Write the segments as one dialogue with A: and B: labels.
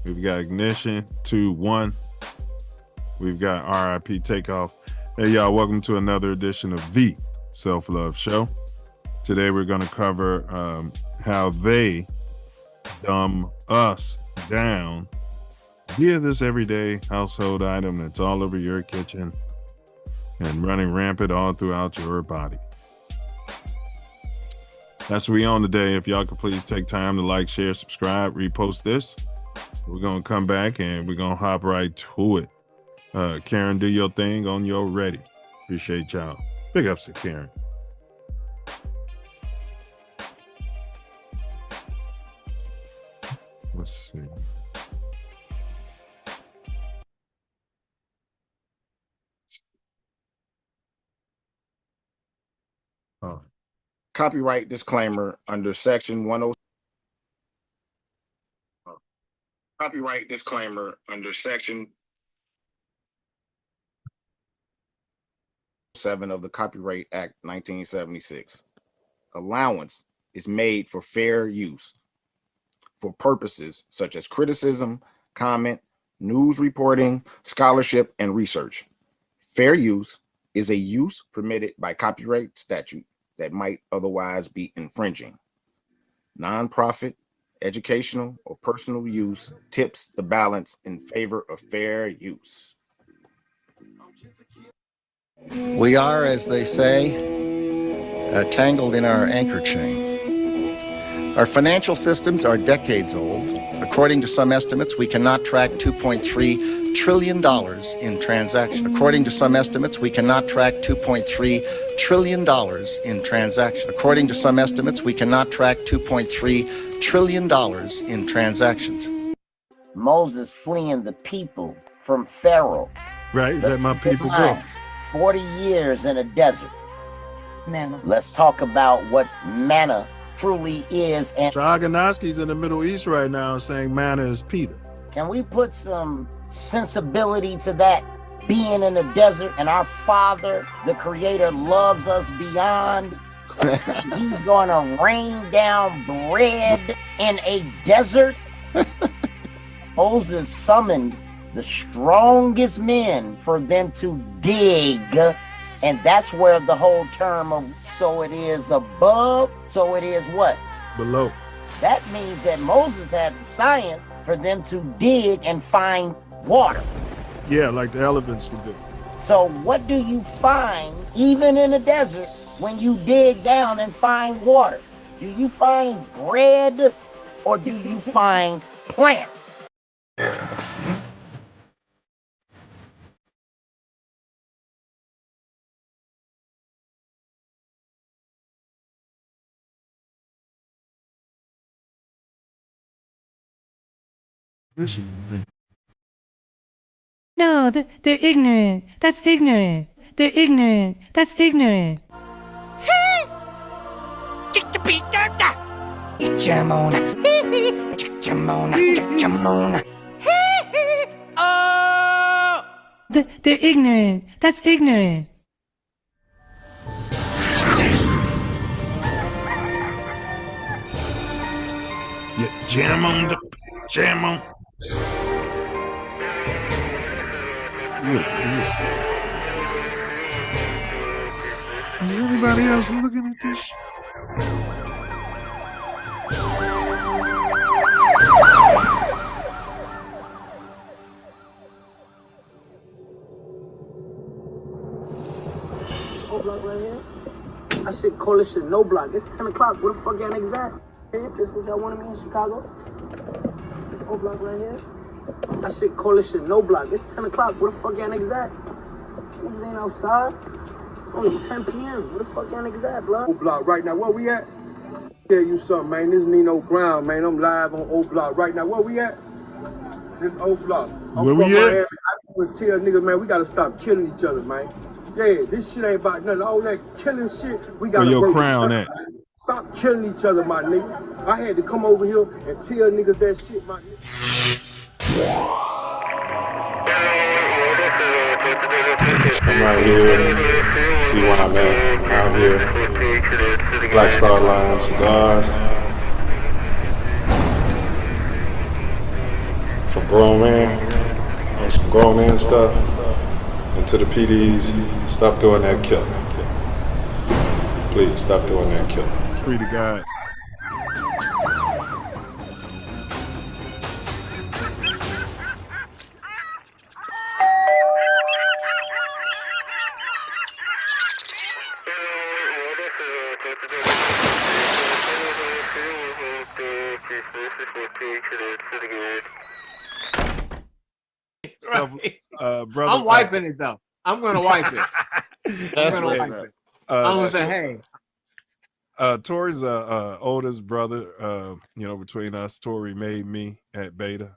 A: We've got Ignition 2-1. We've got RIP Takeoff. Hey, y'all, welcome to another edition of the Self Love Show. Today, we're going to cover how they dumb us down via this everyday household item that's all over your kitchen and running rampant all throughout your body. That's what we on today. If y'all could please take time to like, share, subscribe, repost this. We're going to come back and we're going to hop right to it. Karen, do your thing on your ready. Appreciate y'all. Big ups to Karen. Let's see. Oh.
B: Copyright disclaimer under section 107. Copyright disclaimer under section 7 of the Copyright Act 1976. Allowance is made for fair use for purposes such as criticism, comment, news reporting, scholarship, and research. Fair use is a use permitted by copyright statute that might otherwise be infringing. Nonprofit, educational, or personal use tips the balance in favor of fair use.
C: We are, as they say, tangled in our anchor chain. Our financial systems are decades old. According to some estimates, we cannot track $2.3 trillion in transactions. According to some estimates, we cannot track $2.3 trillion in transactions. According to some estimates, we cannot track $2.3 trillion in transactions.
D: Moses fleeing the people from Pharaoh.
A: Right, let my people go.
D: 40 years in a desert.
E: Manna.
D: Let's talk about what manna truly is. And
A: Shaganoski's in the Middle East right now saying manna is Peter.
D: can we put some sensibility to that? Being in the desert, and our Father, the Creator, loves us beyond. He's gonna rain down bread in a desert. Moses summoned the strongest men for them to dig, and that's where the whole term of so it is above, so it is what?
A: Below.
D: That means that Moses had the science for them to dig and find water.
A: Yeah, like the elephants would do.
D: So what do you find even in the desert when you dig down and find water? Do you find bread or do you find plants?
E: No, they're ignorant. That's ignorant. They're ignorant. That's ignorant. They're ignorant. That's ignorant.
A: Yeah, jam on the jam on. Is everybody else looking at this?
F: O block right here. I should call this shit no block. It's 10 o'clock. Where the fuck y'all niggas at? Hey, this what y'all wanted me in Chicago? O block right here. I should call this shit no block. It's 10 o'clock. Where the fuck y'all niggas at? Niggas ain't outside. It's only 10 p.m. Where the fuck y'all niggas at, blood?
G: O block right now. Where we at? Tell you something, man. This Nino Brown, man. I'm live on O block right now. Where we at? This O block.
A: Where we at?
G: I would tell niggas, man, we gotta stop killing each other, man. Yeah, this shit ain't about nothing. All that killing shit, we gotta
A: Where your
G: work
A: crown
G: together.
A: at?
G: Stop killing each other, my nigga. I had to come over here and tell niggas that shit, my nigga.
H: I'm right here. See where I'm at. Out here. Black Star Line cigars. from grown men on some grown man stuff, and to the PDs, stop doing that killing. Please stop doing that killing.
A: Free to God. Brother,
I: I'm wiping it though. I'm gonna wipe it. I'm gonna wipe it. I'm gonna say, hey.
A: Tori's oldest brother. Between us, Tori made me at Beta,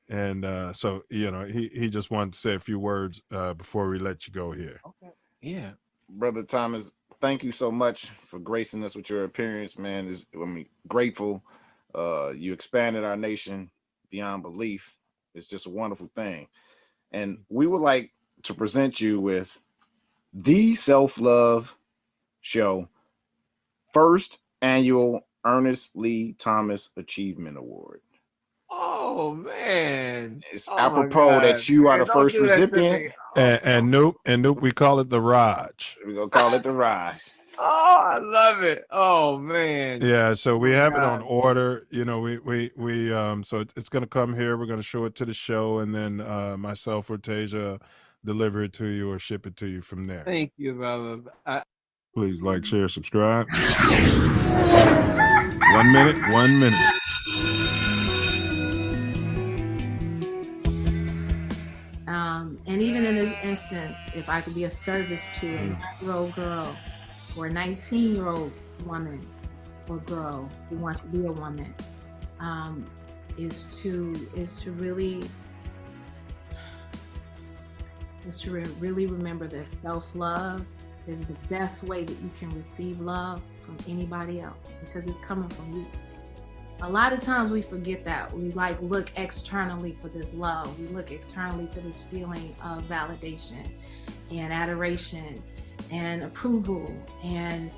A: and so he just wanted to say a few words before we let you go here.
I: Okay. Yeah,
B: Brother Thomas, thank you so much for gracing us with your appearance, man. Grateful. You expanded our nation beyond belief. It's just a wonderful thing. And we would like to present you with the Self Luv Show first annual Ernest Lee Thomas Achievement Award.
I: Oh man,
B: It's apropos that you are the first recipient.
A: And Noop, we call it the Raj.
B: We're gonna call it the Raj.
I: Oh, I love it. Oh man.
A: Yeah, so we have it on order. So it's gonna come here. We're gonna show it to the show, and then myself or Tasia deliver it to you or ship it to you from there.
I: Thank you, brother.
A: Please like, share, subscribe. 1 minute, 1 minute.
J: And even in this instance, if I could be a service to a 9-year-old girl or a 19-year-old woman or girl who wants to be a woman, is to really remember that self-love is the best way that you can receive love from anybody else, because it's coming from you. A lot of times we forget that. We look externally for this love. We look externally for this feeling of validation and adoration and approval, and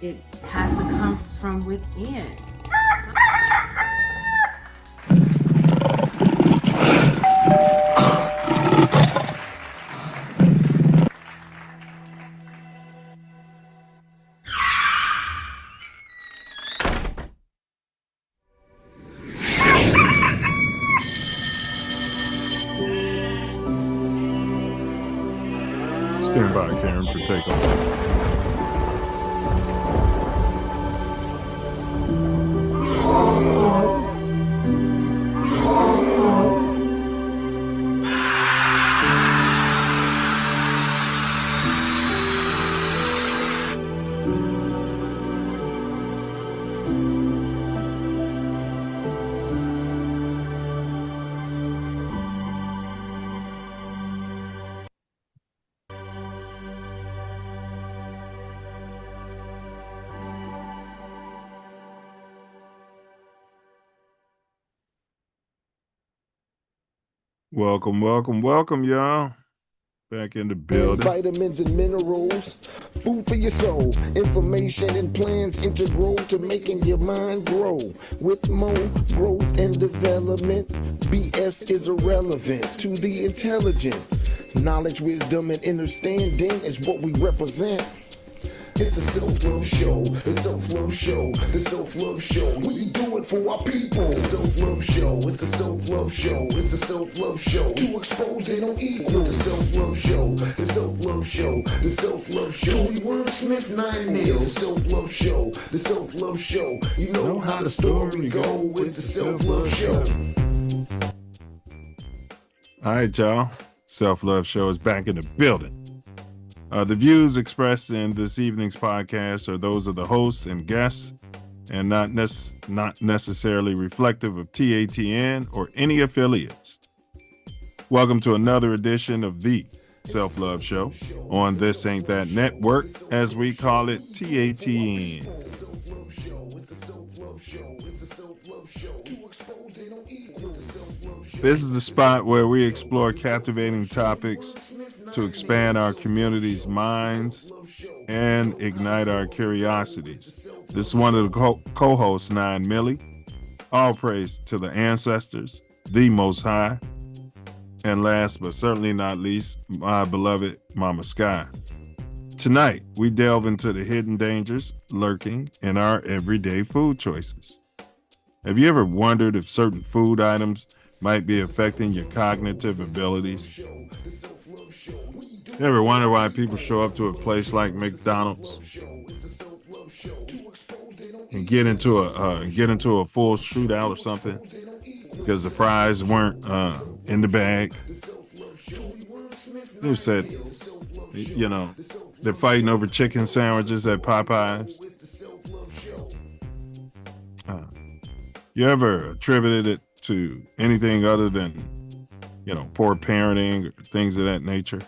J: it has to come from within.
A: Stand by, Karen, for takeover. Welcome, y'all. Back in the building.
K: Vitamins and minerals, food for your soul, information and plans integral to making your mind grow. With more growth and development, BS is irrelevant to the intelligent. Knowledge, wisdom, and understanding is what we represent. It's the Self Luv Show, the Self Luv Show, the Self Luv Show. We do it for our people. The Self Luv Show, it's the Self Luv Show, it's the Self Luv Show. To expose they don't equal. The Self Luv Show, the Self Luv Show, the Self Luv Show. We wordsmith 9 nails. The Self Luv Show, the Self Luv Show. You know how the story go. It's the Self Luv Show.
A: All right, y'all. Self Luv Show is back in the building. The views expressed in this evening's podcast are those of the hosts and guests, and not necessarily reflective of TATN or any affiliates. Welcome to another edition of the Self Luv Show on This Ain't That Network, as we call it, TATN. This is the spot where we explore captivating topics to expand our community's minds and ignite our curiosities. This is one of the co-hosts, 9 Millie. All praise to the ancestors, the Most High. And last but certainly not least, my beloved Mama Sky. Tonight, we delve into the hidden dangers lurking in our everyday food choices. Have you ever wondered if certain food items might be affecting your cognitive abilities? You ever wonder why people show up to a place like McDonald's and get into a full shootout or something because the fries weren't in the bag? They said, they're fighting over chicken sandwiches at Popeyes. You ever attributed it to anything other than, poor parenting or things of that nature?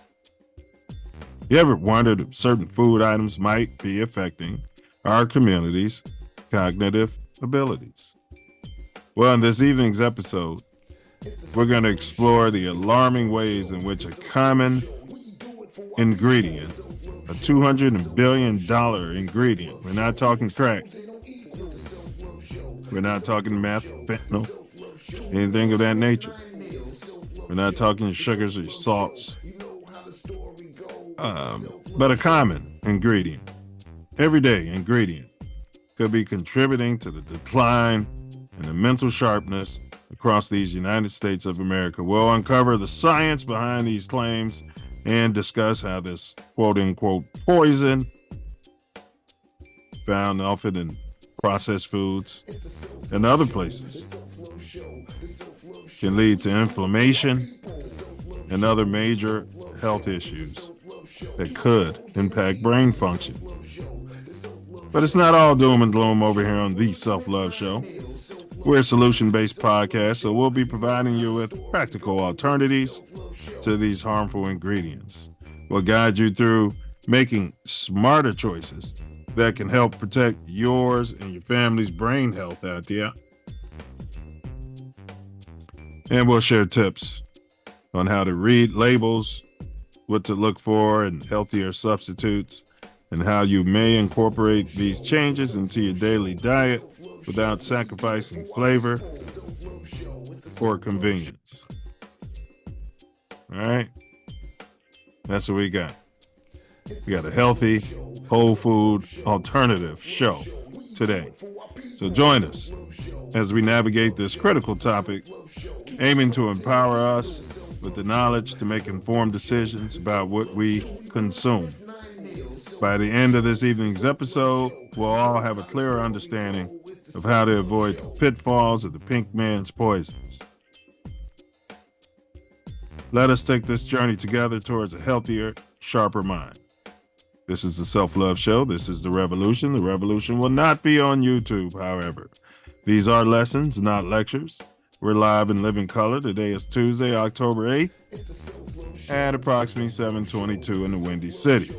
A: You ever wondered if certain food items might be affecting our community's cognitive abilities? Well, in this evening's episode, we're going to explore the alarming ways in which a common ingredient, a $200 billion ingredient, we're not talking crack, we're not talking meth, fentanyl, anything of that nature. We're not talking sugars or salts, but a common ingredient, everyday ingredient, could be contributing to the decline in the mental sharpness across these United States of America. We'll uncover the science behind these claims and discuss how this quote-unquote poison found often in processed foods and other places can lead to inflammation and other major health issues that could impact brain function. But it's not all doom and gloom over here on the Self Love Show. We're a solution-based podcast, so we'll be providing you with practical alternatives to these harmful ingredients. We'll guide you through making smarter choices that can help protect yours and your family's brain health out there. And we'll share tips on how to read labels, what to look for in healthier substitutes, and how you may incorporate these changes into your daily diet without sacrificing flavor or convenience. All right, that's what we got. We got a healthy, whole food alternative show today. So join us as we navigate this critical topic, aiming to empower us with the knowledge to make informed decisions about what we consume. By the end of this evening's episode, we'll all have a clearer understanding of how to avoid the pitfalls of the pink man's poisons. Let us take this journey together towards a healthier, sharper mind. This is the Self Love Show. This is the revolution. The revolution will not be on YouTube, however. These are lessons, not lectures. We're live in living color. Today is Tuesday, October 8th at approximately 7:22 in the Windy City.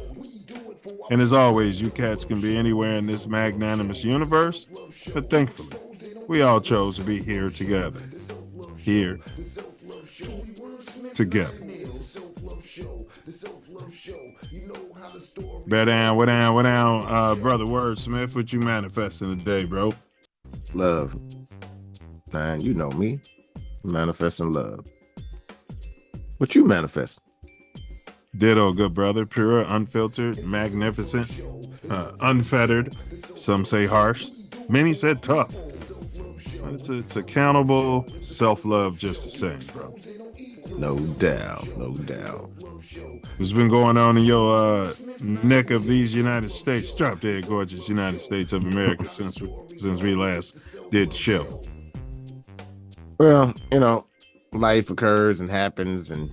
A: And as always, you cats can be anywhere in this magnanimous universe, but thankfully, we all chose to be here together. Here together. Bear down, what down, brother Wordsmith, what you manifesting today, bro?
B: Love. Man, you know me. Manifesting love. What you manifest?
A: Ditto, good brother. Pure, unfiltered, magnificent, unfettered. Some say harsh. Many said tough. It's accountable self-love just the same, bro.
B: No doubt, no doubt.
A: What's been going on in your neck of these United States, drop dead gorgeous United States of America since we last did the show?
B: Well, life occurs and happens, and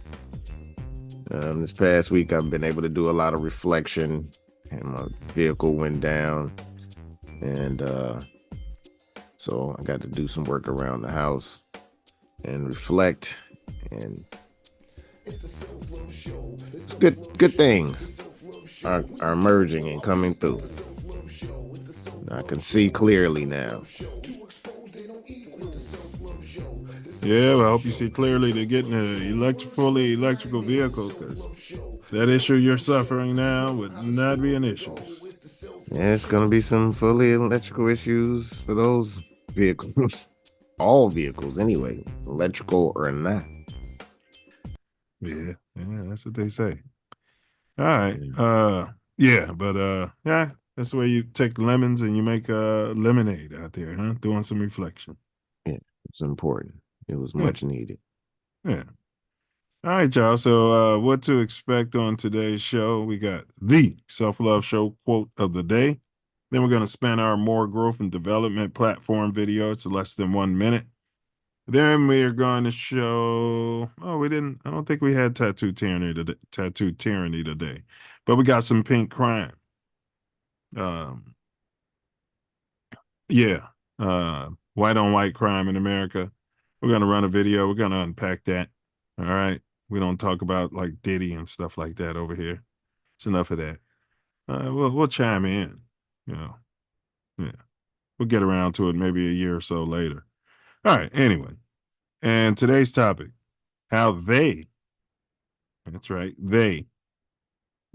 B: this past week I've been able to do a lot of reflection, and my vehicle went down, and so I got to do some work around the house and reflect, and good things are emerging and coming through. I can see clearly now.
A: Yeah, well, I hope you see clearly to getting a fully electrical vehicle, because that issue you're suffering now would not be an issue.
B: Yeah, it's going to be some fully electrical issues for those vehicles. all vehicles anyway, electrical or not.
A: Yeah, that's what they say. All right. Yeah, that's the way you take lemons and you make lemonade out there, huh? Doing some reflection.
B: Yeah, it's important. It was
A: Yeah.
B: much needed.
A: Yeah. All right, y'all. So what to expect on today's show? We got the Self Love Show quote of the day. Then we're going to spin our more growth and development platform video. It's less than 1 minute. Then we are going to show. I don't think we had tattoo tyranny today, but we got some pink crime. White on white crime in America. We're going to run a video. We're going to unpack that. All right. We don't talk about like Diddy and stuff like that over here. It's enough of that. We'll chime in. Yeah. We'll get around to it maybe a year or so later. All right. Anyway, and today's topic: how that's right, they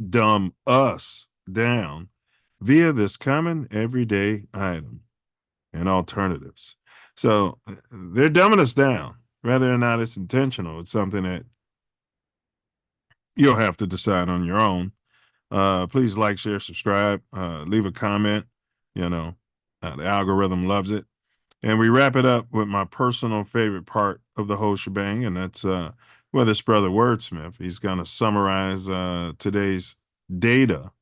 A: dumb us down via this common everyday item and alternatives. So they're dumbing us down. Whether or not it's intentional, it's something that you'll have to decide on your own. Please like, share, subscribe, leave a comment. The algorithm loves it. And we wrap it up with my personal favorite part of the whole shebang, and that's this brother Wordsmith. He's going to summarize today's data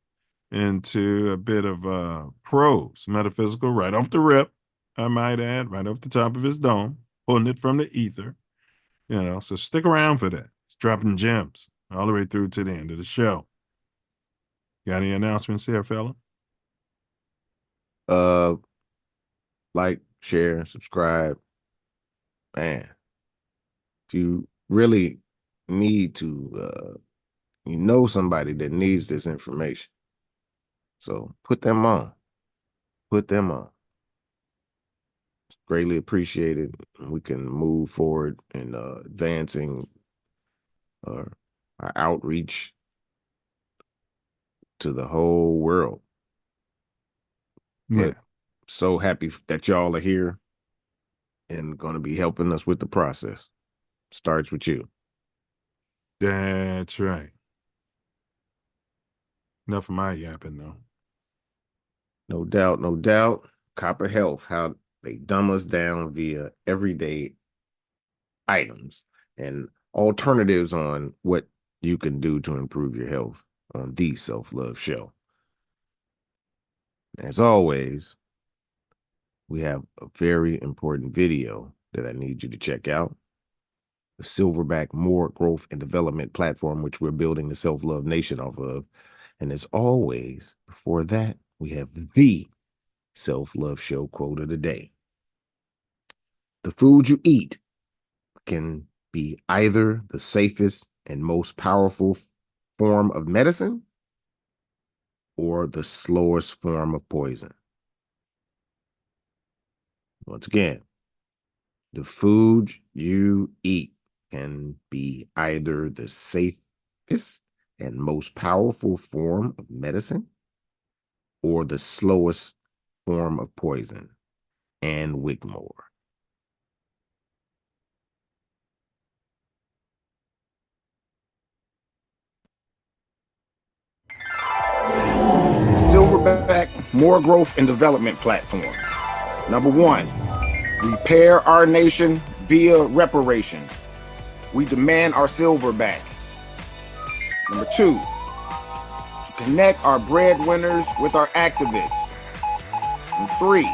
A: into a bit of prose, metaphysical, right off the rip, I might add, right off the top of his dome, pulling it from the ether. So stick around for that. It's dropping gems all the way through to the end of the show. Got any announcements there, fella?
B: Like, share, subscribe. Man, if you really need to, somebody that needs this information. So put them on. Put them on. It's greatly appreciated. We can move forward in advancing our outreach to the whole world.
A: Yeah.
B: But so happy that y'all are here and going to be helping us with the process. Starts with you.
A: That's right. Enough of my yapping, though.
B: No doubt, no doubt. Copper Health, how they dumb us down via everyday items and alternatives on what you can do to improve your health on the Self Love Show. As always, we have a very important video that I need you to check out. The Silverback More Growth and Development platform, which we're building the Self Love Nation off of. And as always, before that, we have the Self Love Show quote of the day. The food you eat can be either the safest and most powerful form of medicine or the slowest form of poison. Once again, the food you eat can be either the safest and most powerful form of medicine or the slowest form of poison. And Wigmore. Silverback More Growth and Development platform. Number 1, repair our nation via reparations. We demand our silver back. Number 2, to connect our breadwinners with our activists. And 3,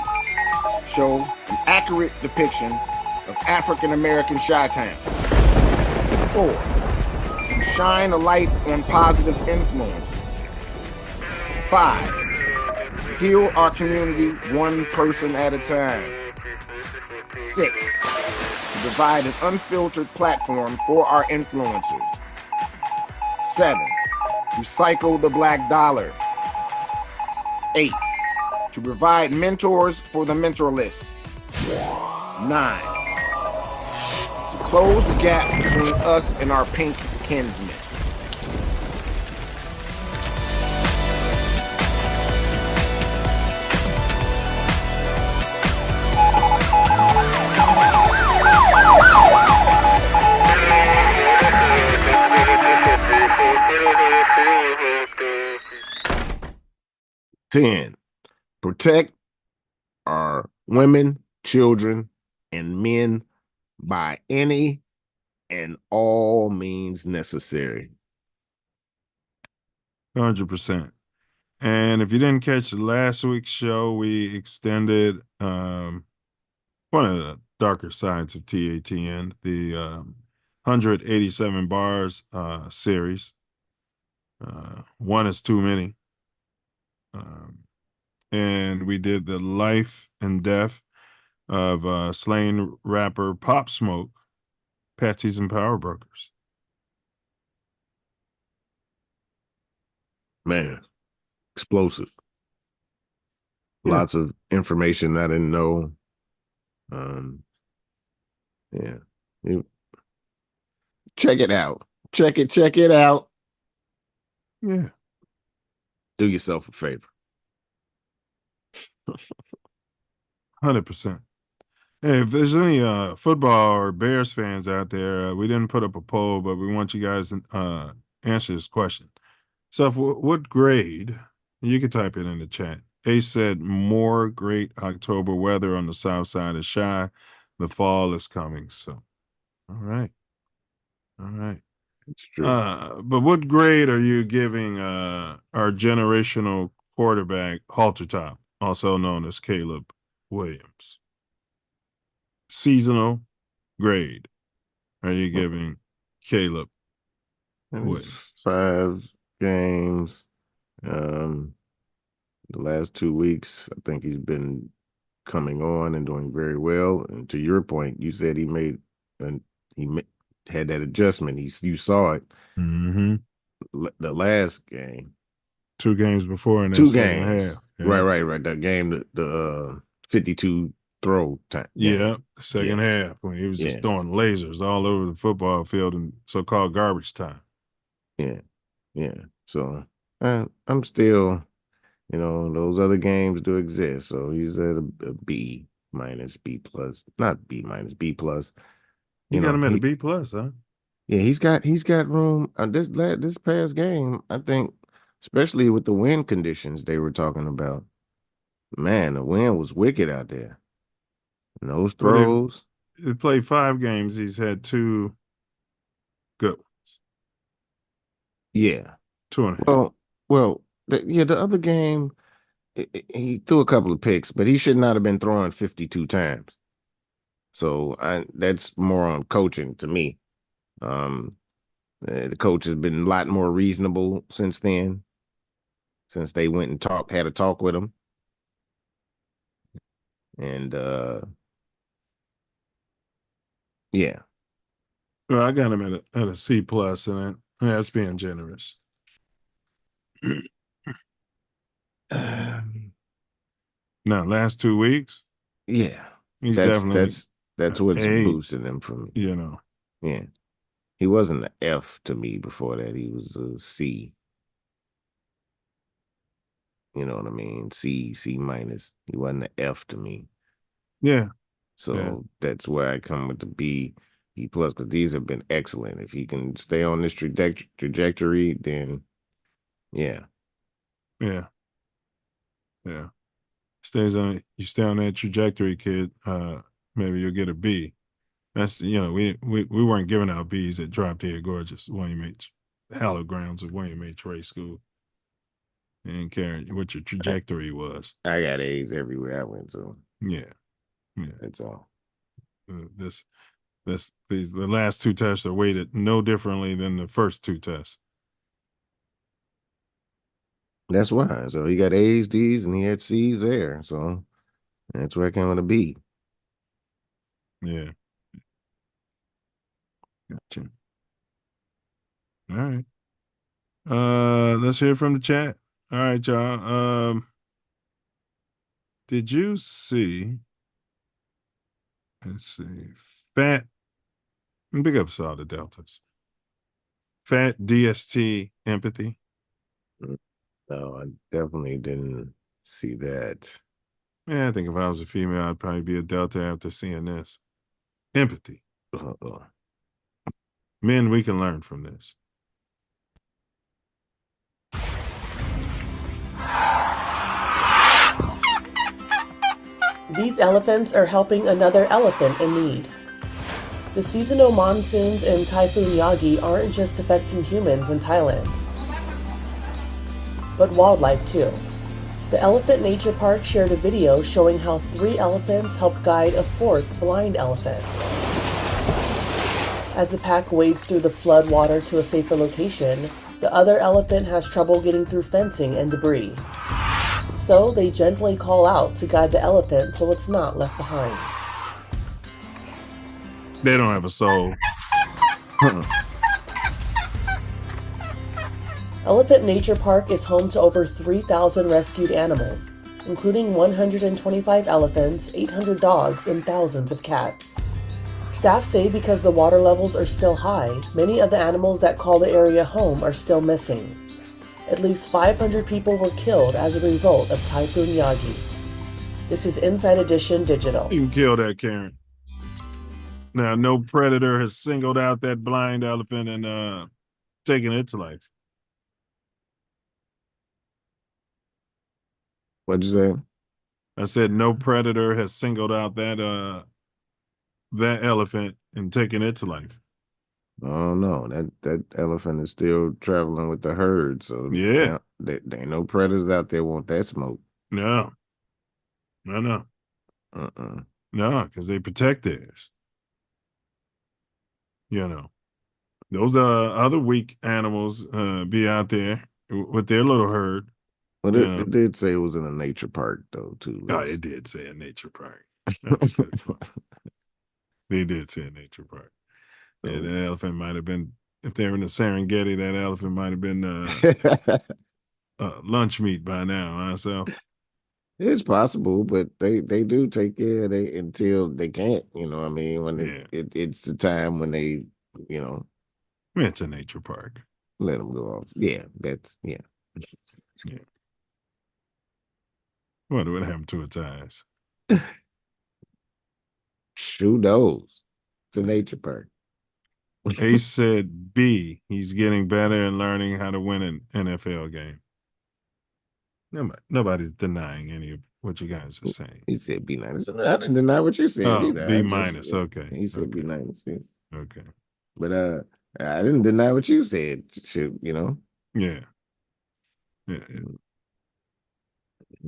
B: show an accurate depiction of African American Chi-Town. 4, to shine a light on positive influence. 5, heal our community one person at a time. 6, to provide an unfiltered platform for our influencers. 7, recycle the black dollar. 8, to provide mentors for the mentorless. 9, to close the gap between us and our pink kinsmen.
L: 10. Protect our women, children, and men by any and all means necessary.
A: 100%. And if you didn't catch last week's show, we extended one of the darker sides of TATN, the 187 bars series. One is too many. And we did the life and death of slain rapper Pop Smoke, Patsies and Power Brokers.
L: Man, explosive.
A: Yeah.
L: Lots of information I didn't know. Yeah. Check it out. Check it out.
A: Yeah.
L: Do yourself a favor.
A: 100%. Hey, if there's any football or Bears fans out there, we didn't put up a poll, but we want you guys to answer this question. So, what grade? You can type it in the chat. Ace said, more great October weather on the south side is shy. The fall is coming. So, all right.
L: It's true.
A: But what grade are you giving our generational quarterback, Halter Top, also known as Caleb Williams? Seasonal grade are you giving Caleb Williams?
L: 5 games. The last 2 weeks, I think he's been coming on and doing very well. And to your point, you said he had that adjustment. You saw it.
A: Mm-hmm.
L: The last game.
A: 2 games before in that
L: 2
A: second
L: games.
A: half. Yeah.
L: Right. That game, the 52 throw time.
A: Yeah, the second half when he was just throwing lasers all over the football field in so-called garbage time.
L: Yeah. So I'm still, those other games do exist. So he's at a B minus, B plus, not B minus, B plus.
A: You got him at a B plus, huh?
L: Yeah, he's got room. This past game, I think, especially with the wind conditions they were talking about. Man, the wind was wicked out there. And those throws.
A: He played 5 games. He's had 2 good ones.
L: Yeah.
A: 2.5.
L: Well, the other game, he threw a couple of picks, but he should not have been throwing 52 times. So that's more on coaching to me. The coach has been a lot more reasonable since then, since they went and had a talk with him. And yeah.
A: Well, I got him at a C plus, and that's being generous. Now, last 2 weeks,
L: yeah,
A: he's
L: that's what's
A: A,
L: boosting him for me. Yeah, he wasn't an F to me before that. He was a C. You know what I mean? C minus. He wasn't an F to me.
A: Yeah.
L: So that's where I come with the B plus, because these have been excellent. If he can stay on this trajectory, then yeah.
A: You stay on that trajectory, kid. Maybe you'll get a B. That's we weren't giving out B's at Drop Dead Gorgeous, William H. Hallowed grounds of William H. Ray School. You didn't care what your trajectory was.
L: I got A's everywhere I went, so
A: yeah.
L: That's all.
A: The last 2 tests are weighted no differently than the first 2 tests.
L: That's why. So he got A's, D's, and he had C's there. So that's where I came with a B.
A: Yeah. Gotcha. All right. Let's hear from the chat. All right, y'all. Did you see? Let's see. Fat. Big ups to all the Deltas. Fat DST empathy.
L: No, I definitely didn't see that.
A: Yeah, I think if I was a female, I'd probably be a Delta after seeing this. Empathy. Men, we can learn from this.
M: These elephants are helping another elephant in need. The seasonal monsoons and Typhoon Yagi aren't just affecting humans in Thailand, but wildlife too. The Elephant Nature Park shared a video showing how 3 elephants helped guide a 4th blind elephant. As the pack wades through the flood water to a safer location, the other elephant has trouble getting through fencing and debris. So they gently call out to guide the elephant so it's not left behind.
A: They don't have a soul.
M: Elephant Nature Park is home to over 3,000 rescued animals, including 125 elephants, 800 dogs, and thousands of cats. Staff say because the water levels are still high, many of the animals that call the area home are still missing. At least 500 people were killed as a result of Typhoon Yagi. This is Inside Edition Digital.
A: You can kill that, Karen. Now, no predator has singled out that blind elephant and taken its life.
L: What'd you say?
A: I said no predator has singled out that elephant and taken its life.
L: Oh no, that elephant is still traveling with the herd, so
A: yeah,
L: there ain't no predators out there want that smoke.
A: No. No, because they protect theirs. You know, those other weak animals be out there with their little herd.
L: But it did say it was in a nature park, though, too.
A: Oh, it did say a nature park. They did say a nature park. Yeah, that elephant might have been, if they're in the Serengeti, that elephant might have been lunch meat by now, huh? So
L: it's possible, but they do take care of they until they can't, you know what I mean? When it's the time when they, you know.
A: It's a nature park.
L: Let them go off. Yeah, yeah.
A: What happened to its eyes?
L: Who knows? It's a nature park.
A: Ace said B, he's getting better and learning how to win an NFL game. Nobody's denying any of what you guys are saying.
L: He said B minus. I didn't deny what you said either.
A: B minus, okay.
L: He said B minus. Yeah.
A: Okay.
L: But I didn't deny what you said, you know?
A: Yeah.
L: The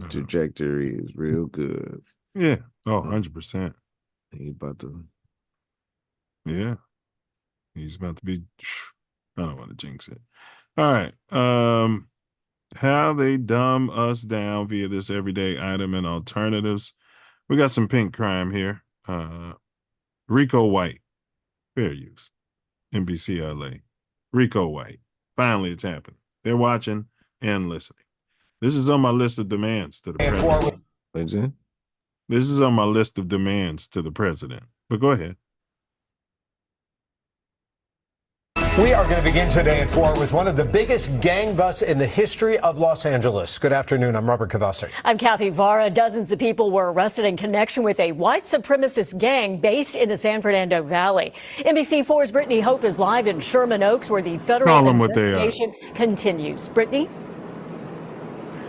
L: trajectory is real good.
A: Yeah. Oh, 100%.
L: He about to.
A: Yeah. He's about to be. I don't want to jinx it. All right. How they dumb us down via this everyday item and alternatives. We got some pink crime here. Rico White. Fair use. NBC LA. Rico White. Finally, it's happening. They're watching and listening. This is on my list of demands to the president. This is on my list of demands to the president. But go ahead.
N: We are going to begin today at 4 with one of the biggest gang busts in the history of Los Angeles. Good afternoon. I'm Robert Kavasik.
O: I'm Kathy Vara. Dozens of people were arrested in connection with a white supremacist gang based in the San Fernando Valley. NBC4's Brittany Hope is live in Sherman Oaks, where the federal investigation continues. Brittany?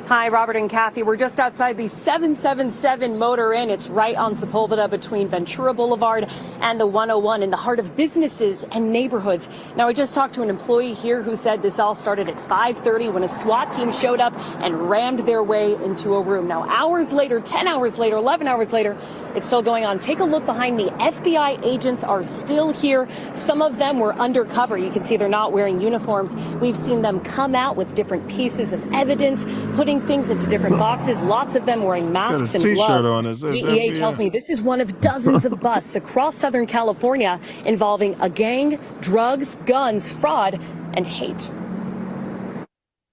P: Hi, Robert and Kathy. We're just outside the 777 Motor Inn. It's right on Sepulveda between Ventura Boulevard and the 101 in the heart of businesses and neighborhoods. Now, I just talked to an employee here who said this all started at 5:30 when a SWAT team showed up and rammed their way into a room. Now, hours later, 10 hours later, 11 hours later, it's still going on. Take a look behind me. FBI agents are still here. Some of them were undercover. You can see they're not wearing uniforms. We've seen them come out with different pieces of evidence, putting things into different boxes. Lots of them wearing masks and gloves.
A: On it.
P: DEA tells me this is one of dozens of busts across Southern California involving a gang, drugs, guns, fraud, and hate.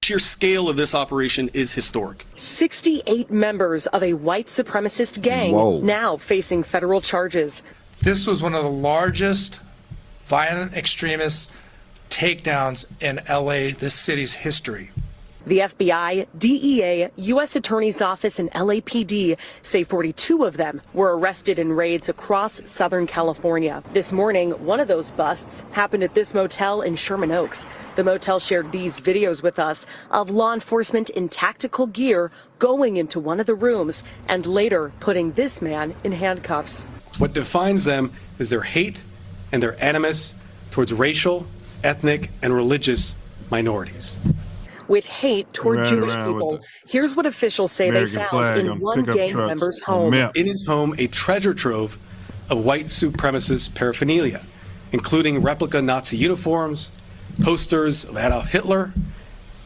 Q: Sheer scale of this operation is historic.
P: 68 members of a white supremacist gang now facing federal charges.
R: This was one of the largest violent extremist takedowns in LA, this city's history.
P: The FBI, DEA, U.S. Attorney's Office, and LAPD say 42 of them were arrested in raids across Southern California. This morning, one of those busts happened at this motel in Sherman Oaks. The motel shared these videos with us of law enforcement in tactical gear going into one of the rooms and later putting this man in handcuffs.
Q: What defines them is their hate and their animus towards racial, ethnic, and religious minorities.
P: With hate toward Jewish people, here's what officials say they found in one gang member's home.
Q: In his home, a treasure trove of white supremacist paraphernalia, including replica Nazi uniforms, posters of Adolf Hitler,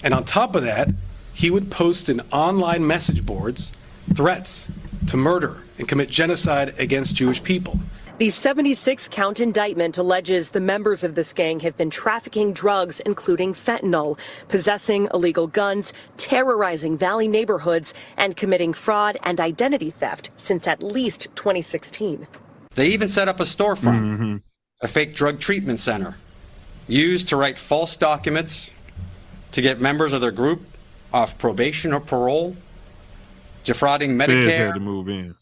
Q: and on top of that, he would post in online message boards threats to murder and commit genocide against Jewish people.
P: The 76-count indictment alleges the members of this gang have been trafficking drugs, including fentanyl, possessing illegal guns, terrorizing Valley neighborhoods, and committing fraud and identity theft since at least 2016.
S: They even set up a storefront, a fake drug treatment center, used to write false documents to get members of their group off probation or parole, defrauding Medicare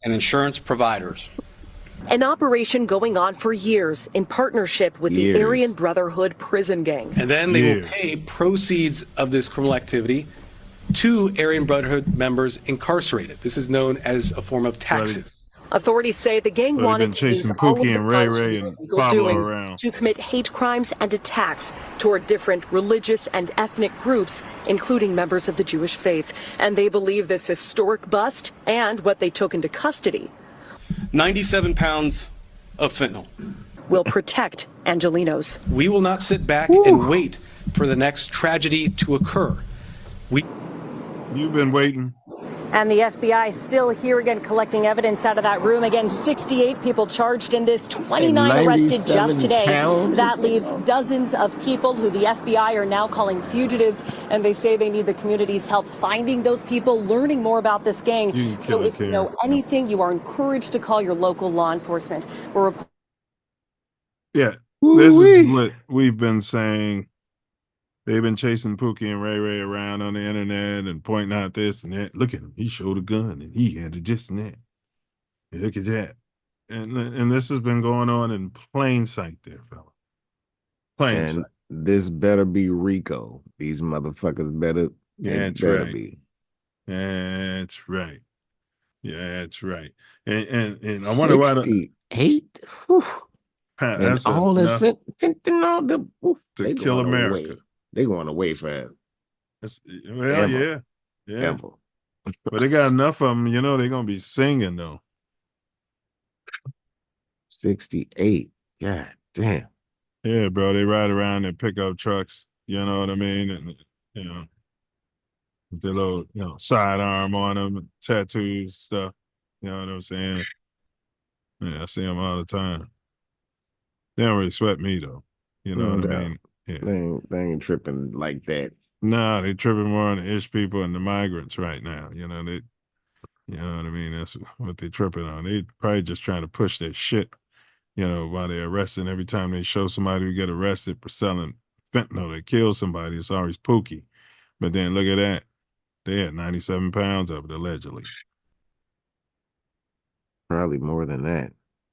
S: and insurance providers.
P: An operation going on for years in partnership with the Aryan Brotherhood prison gang.
Q: And then they will pay proceeds of this criminal activity to Aryan Brotherhood members incarcerated. This is known as a form of taxes.
P: Authorities say the gang wanted to use all of the funds from
A: and
P: illegal
A: Pablo
P: doings
A: around.
P: to commit hate crimes and attacks toward different religious and ethnic groups, including members of the Jewish faith. And they believe this historic bust and what they took into custody
Q: 97 pounds of fentanyl
P: will protect Angelenos.
Q: We will not sit back and wait for the next tragedy to occur.
A: You've been waiting.
P: And the FBI still here again collecting evidence out of that room. Again, 68 people charged in this, 29 arrested just today. That leaves dozens of people who the FBI are now calling fugitives. And they say they need the community's help finding those people, learning more about this gang. So if you know anything, you are encouraged to call your local law enforcement.
A: Yeah, this is what we've been saying. They've been chasing Pookie and Ray Ray around on the internet and pointing out this and that. Look at him. He showed a gun and he had this and that. Look at that. And this has been going on in plain sight there, fella. Plain sight.
L: This better be Rico. These motherfuckers better,
A: That's
L: better
A: right.
L: be.
A: That's right. Yeah, that's right. And I wonder why
L: 68? And
A: that's
L: all
A: enough
L: that fentanyl
A: to kill America.
L: They going away fast.
A: Well, yeah. But they got enough of them, you know, they're going to be singing, though.
L: 68. God damn.
A: Yeah, bro, they ride around in pickup trucks, you know what I mean? And, you know, with their little, you know, sidearm on them, and tattoos and stuff. You know what I'm saying? Yeah, I see them all the time. They don't really sweat me, though. You know what I mean? Yeah.
L: They ain't tripping like that.
A: No, they tripping more on the ish people and the migrants right now. You know, you know what I mean? That's what they tripping on. They probably just trying to push their shit, you know, while they're arresting. Every time they show somebody who get arrested for selling fentanyl, they kill somebody, it's always Pookie. But then look at that. They had 97 pounds of it, allegedly.
L: Probably more than that.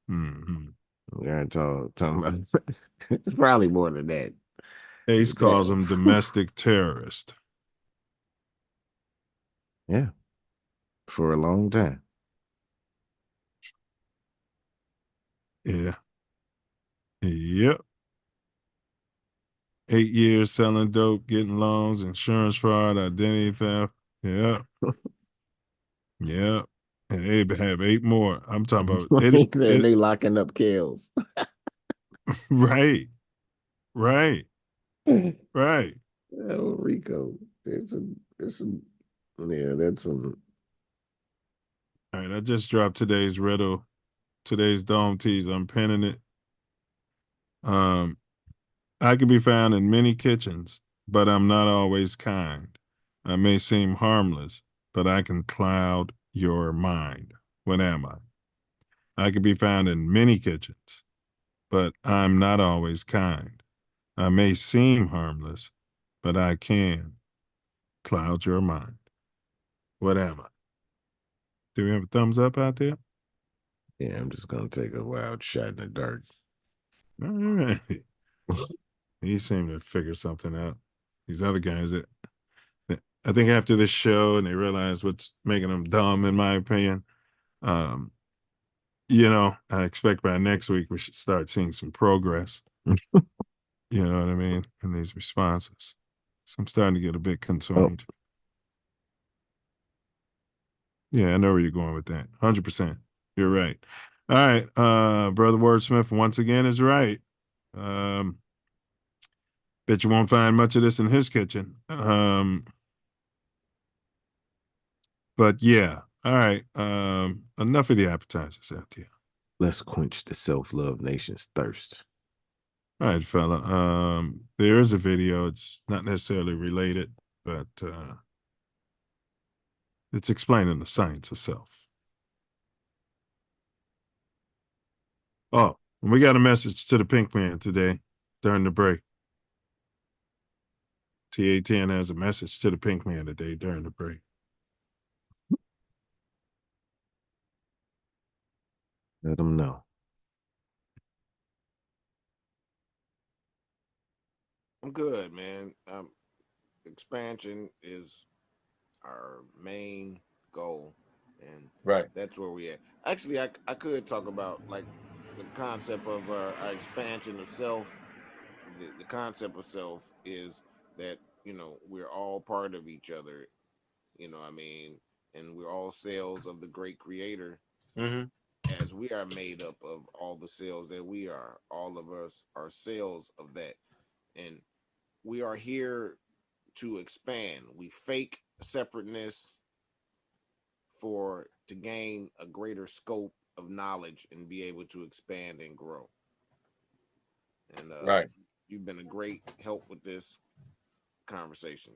A: Mm-hmm.
L: We are talking about it's probably more than that.
A: Ace calls them domestic terrorist.
L: Yeah. For a long time.
A: Yeah. Yep. 8 years selling dope, getting loans, insurance fraud, identity theft. Yep. Yep. And they have 8 more. I'm talking about
L: they locking up kills.
A: Right. Right. Right.
L: Oh, Rico. That's some
A: All right, I just dropped today's riddle, today's dome tease. I'm pinning it. I can be found in many kitchens, but I'm not always kind. I may seem harmless, but I can cloud your mind. What am I? I can be found in many kitchens, but I'm not always kind. I may seem harmless, but I can cloud your mind. What am I? Do we have a thumbs up out there?
L: Yeah, I'm just gonna take a wild shot in the dark.
A: All right. He seemed to figure something out. These other guys that I think after this show and they realize what's making them dumb, in my opinion, I expect by next week we should start seeing some progress. You know what I mean? In these responses. So I'm starting to get a bit concerned. Yeah, I know where you're going with that. 100%. You're right. All right. Brother Wordsmith once again is right. Bet you won't find much of this in his kitchen. But yeah. All right. Enough of the appetizers out there.
L: Let's quench the self-love nation's thirst.
A: All right, fella. There is a video. It's not necessarily related, but it's explaining the science of self. Oh, and we got a message to the Pink Man today during the break. TATN has a message to the Pink Man today during the break.
L: Let them know.
B: I'm good, man. Expansion is our main goal, and that's where we at. Actually, I could talk about like the concept of our expansion of self. The concept of self is that we're all part of each other. I mean, and we're all cells of the great Creator. As we are made up of all the cells that we are, all of us are cells of that, and we are here to expand. We fake separateness to gain a greater scope of knowledge and be able to expand and grow. And you've been a great help with this conversation.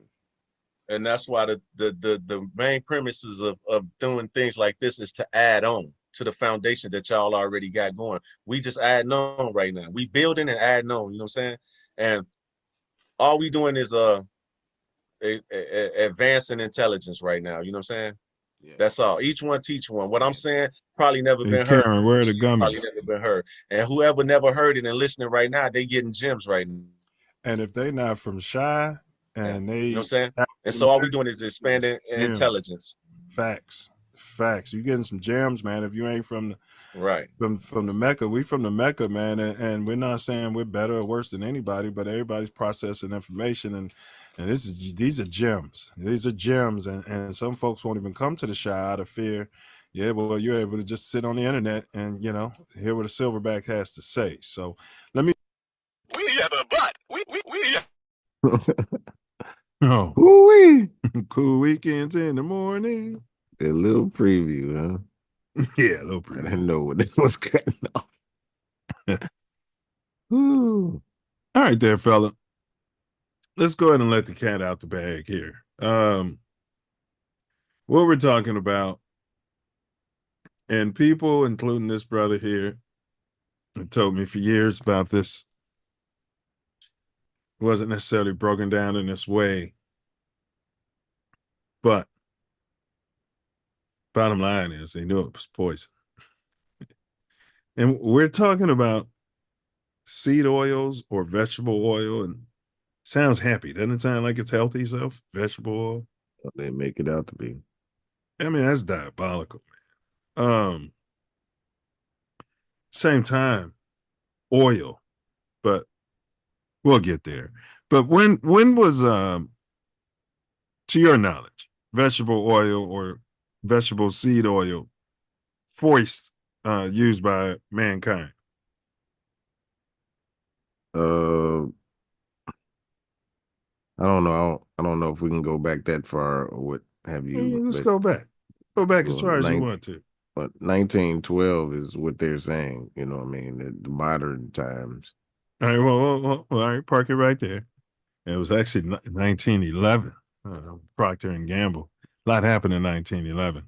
T: And that's why the main premises of doing things like this is to add on to the foundation that y'all already got going. We just adding on right now. We building and adding on, you know what I'm saying? And all we doing is advancing intelligence right now, you know what I'm saying? Yeah, that's all. Each one teach one. What I'm saying probably never been heard.
A: Karen, where are the gummies?
T: Probably never been heard. And whoever never heard it and listening right now, they getting gems right now.
A: And if they not from Shy and they,
T: you know what I'm saying? And so all we doing is expanding intelligence.
A: Facts. You getting some gems, man. If you ain't from from the Mecca, we from the Mecca, man. And we're not saying we're better or worse than anybody, but everybody's processing information, and these are gems. These are gems, and some folks won't even come to the Shy out of fear. Yeah, well, you're able to just sit on the internet and hear what a silverback has to say. So let me.
U: We have a butt.
A: Oh,
L: Ooh-wee.
A: Cool weekends in the morning.
L: A little preview, huh?
A: Yeah, a little preview.
L: I didn't know what it was cutting off.
A: All right there, fella. Let's go ahead and let the cat out the bag here. What we're talking about, and people, including this brother here, have told me for years about this, wasn't necessarily broken down in this way, but bottom line is they knew it was poison. And we're talking about seed oils or vegetable oil, and sounds happy. Doesn't it sound like it's healthy stuff? Vegetable oil.
L: They make it out to be.
A: I mean, that's diabolical, man. Same time, oil, but we'll get there. But when was, to your knowledge, vegetable oil or vegetable seed oil first used by mankind?
L: I don't know. I don't know if we can go back that far or what have you.
A: Let's go back. Go back as far as you want to.
L: But 1912 is what they're saying. You know what I mean? The modern times.
A: All right. Well, all right. Park it right there. It was actually 1911. Procter and Gamble. A lot happened in 1911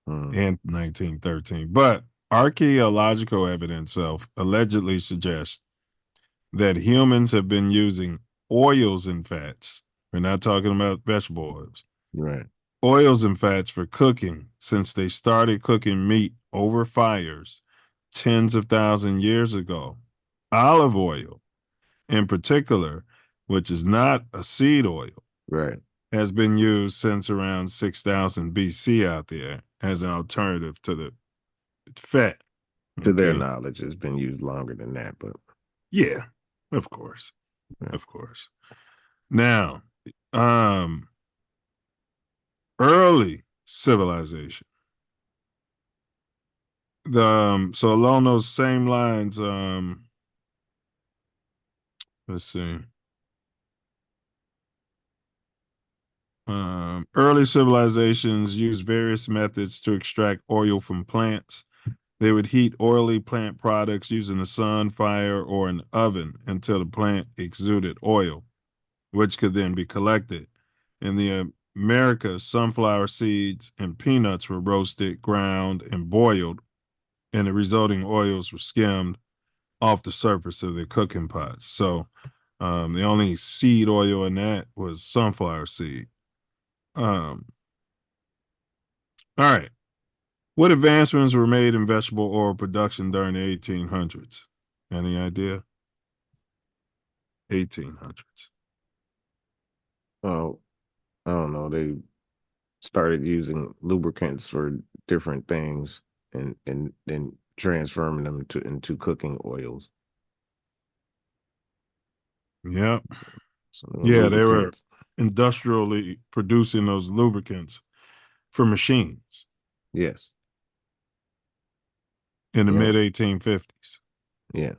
A: and 1913. But archaeological evidence allegedly suggests that humans have been using oils and fats. We're not talking about vegetable oils.
L: Right.
A: Oils and fats for cooking, since they started cooking meat over fires tens of thousands years ago. Olive oil, in particular, which is not a seed oil,
L: Right.
A: has been used since around 6000 BC out there as an alternative to the fat.
L: To their
A: Okay.
L: knowledge, it's been used longer than that, but
A: Yeah, of course. Of course. Now, early civilization. So along those same lines, let's see. Early civilizations used various methods to extract oil from plants. They would heat oily plant products using the sun, fire, or an oven until the plant exuded oil, which could then be collected. In the Americas, sunflower seeds and peanuts were roasted, ground, and boiled, and the resulting oils were skimmed off the surface of the cooking pots. So the only seed oil in that was sunflower seed. All right. What advancements were made in vegetable oil production during the 1800s? Any idea? 1800s.
L: oh, I don't know. They started using lubricants for different things and then transforming them into cooking oils.
A: Yep.
L: So
A: Yeah, they were
L: lubricants.
A: industrially producing those lubricants for machines
L: Yes.
A: in the
L: Yeah.
A: mid 1850s.
L: Yeah.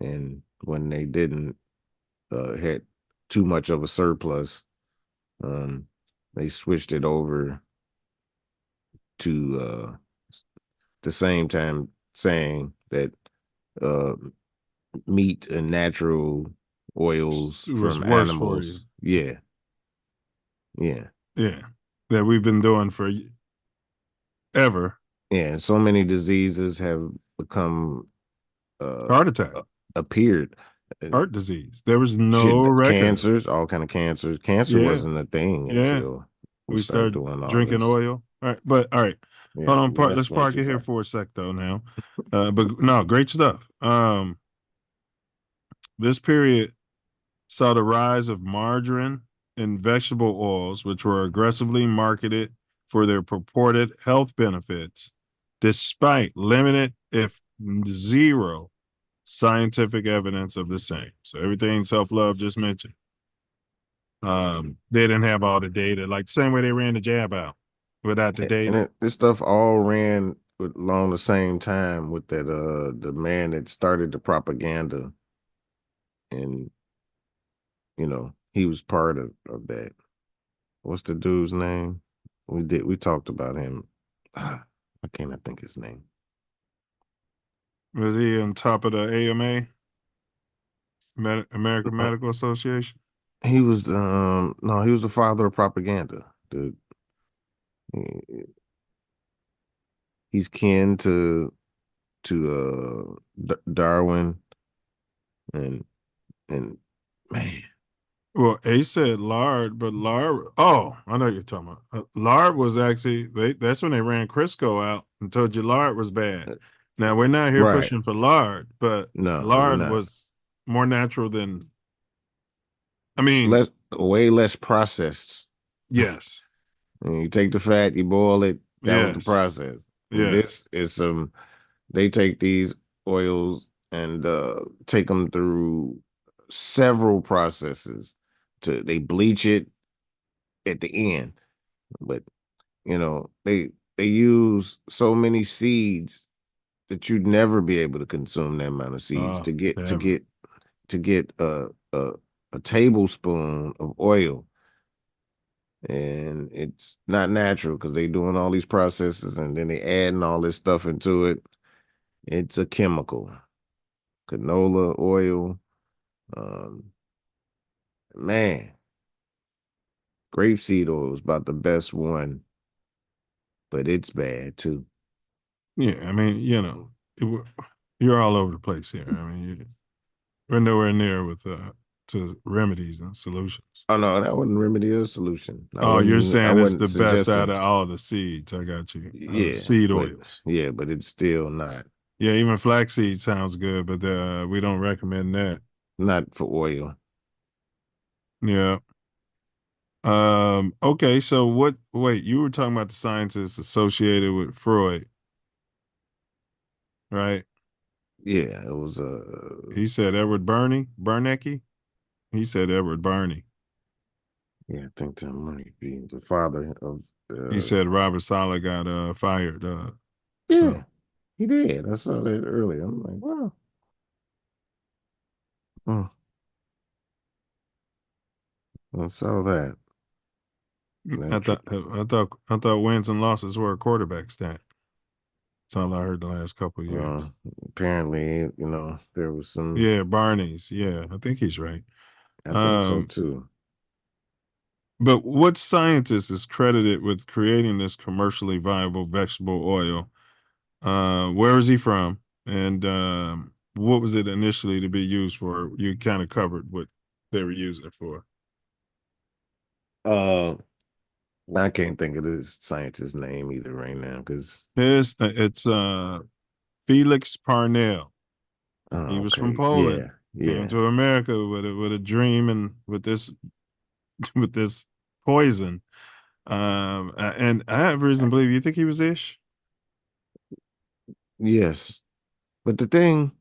L: And when they didn't had too much of a surplus, they switched it over to the same time saying that uh meat and natural oils
A: It was
L: from
A: worse for you.
L: animals. Yeah. Yeah.
A: Yeah. That we've been doing for ever.
L: Yeah. And so many diseases have become
A: Heart attack,
L: appeared.
A: heart disease. There was no
L: Shit,
A: record of it.
L: cancers, all kind of cancers. Cancer
A: Yeah.
L: wasn't a thing
A: Yeah.
L: until we
A: We
L: started
A: started
L: doing all
A: drinking
L: this.
A: oil. All right. But all right.
L: Yeah,
A: Hold on, let's
L: that's way
A: park
L: too
A: it here
L: far.
A: for a sec though now. But no, great stuff. This period saw the rise of margarine and vegetable oils, which were aggressively marketed for their purported health benefits, despite limited, if zero, scientific evidence of the same. So everything Self Love just mentioned. They didn't have all the data, like the same way they ran the jab out without the
L: And
A: data.
L: this stuff all ran along the same time with that the man that started the propaganda, and he was part of that. What's the dude's name? We talked about him. I cannot think his name.
A: Was he on top of the AMA, American Medical Association?
L: He was no, he was the father of propaganda. He's kin to Darwin and man.
A: Well, Ace said lard, but lard. Oh, I know what you're talking about. Lard was actually that's when they ran Crisco out and told you lard was bad. Now we're not here
L: Right.
A: pushing for lard, but
L: No, we're
A: lard
L: not.
A: was more natural than. I mean,
L: way less processed.
A: yes,
L: And you take the fat, you boil it. That was the
A: yes,
L: process. And
A: yeah.
L: this is they take these oils and take them through several processes. They bleach it at the end, but they use so many seeds that you'd never be able to consume that amount of seeds to get a tablespoon of oil. And it's not natural because they're doing all these processes and then they adding all this stuff into it. It's a chemical. Canola oil. Man, grapeseed oil is about the best one, but it's bad too.
A: Yeah, I mean, you're all over the place here. I mean, we're nowhere near with to remedies and solutions.
L: Oh no, that wasn't remedy or solution.
A: You're
L: I
A: saying it's the
L: wasn't
A: best out
L: suggesting.
A: of all the seeds. I got you.
L: Yeah,
A: Seed
L: but
A: oils.
L: yeah, but it's still not
A: Yeah, even flaxseed sounds good, but we don't recommend that.
L: not for oil.
A: Yeah. Okay, so wait, you were talking about the scientists associated with Freud, right?
L: Yeah, it was
A: He said Edward Bernecke. He said Edward Barney.
L: yeah, I think that might be the father of
A: He said Robert Saleh got fired.
L: yeah,
A: So
L: he did. I saw that earlier. I'm like, wow. I saw that.
A: I thought wins and losses were a quarterback stat. That's all I heard the last couple of years.
L: Apparently, there was some.
A: Yeah, Barney's. Yeah, I think he's right.
L: I think so too.
A: But what scientist is credited with creating this commercially viable vegetable oil? Where is he from? And what was it initially to be used for? You kind of covered what they were using it for.
L: I can't think of this scientist's name either right now because
A: it's Felix Parnell. He was from
L: okay.
A: Poland.
L: Yeah.
A: Came to America with a dream and with this poison. And I have reason to believe you think he was ish.
L: Yes, but the thing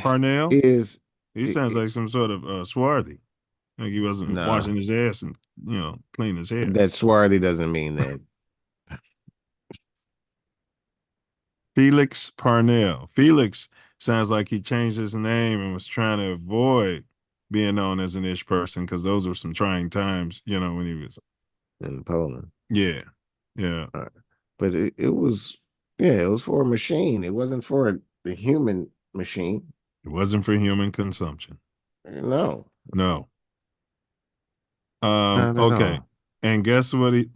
A: Parnell
L: is,
A: he sounds like some sort of swarthy. Like he wasn't washing his ass and clean his hair.
L: that swarthy doesn't mean that.
A: Felix Parnell. Felix sounds like he changed his name and was trying to avoid being known as an ish person because those were some trying times, when he was
L: in Poland.
A: Yeah.
L: But it was for a machine. It wasn't for the human machine.
A: It wasn't for human consumption.
L: No. Not at
A: Okay.
L: all.
A: And guess what? He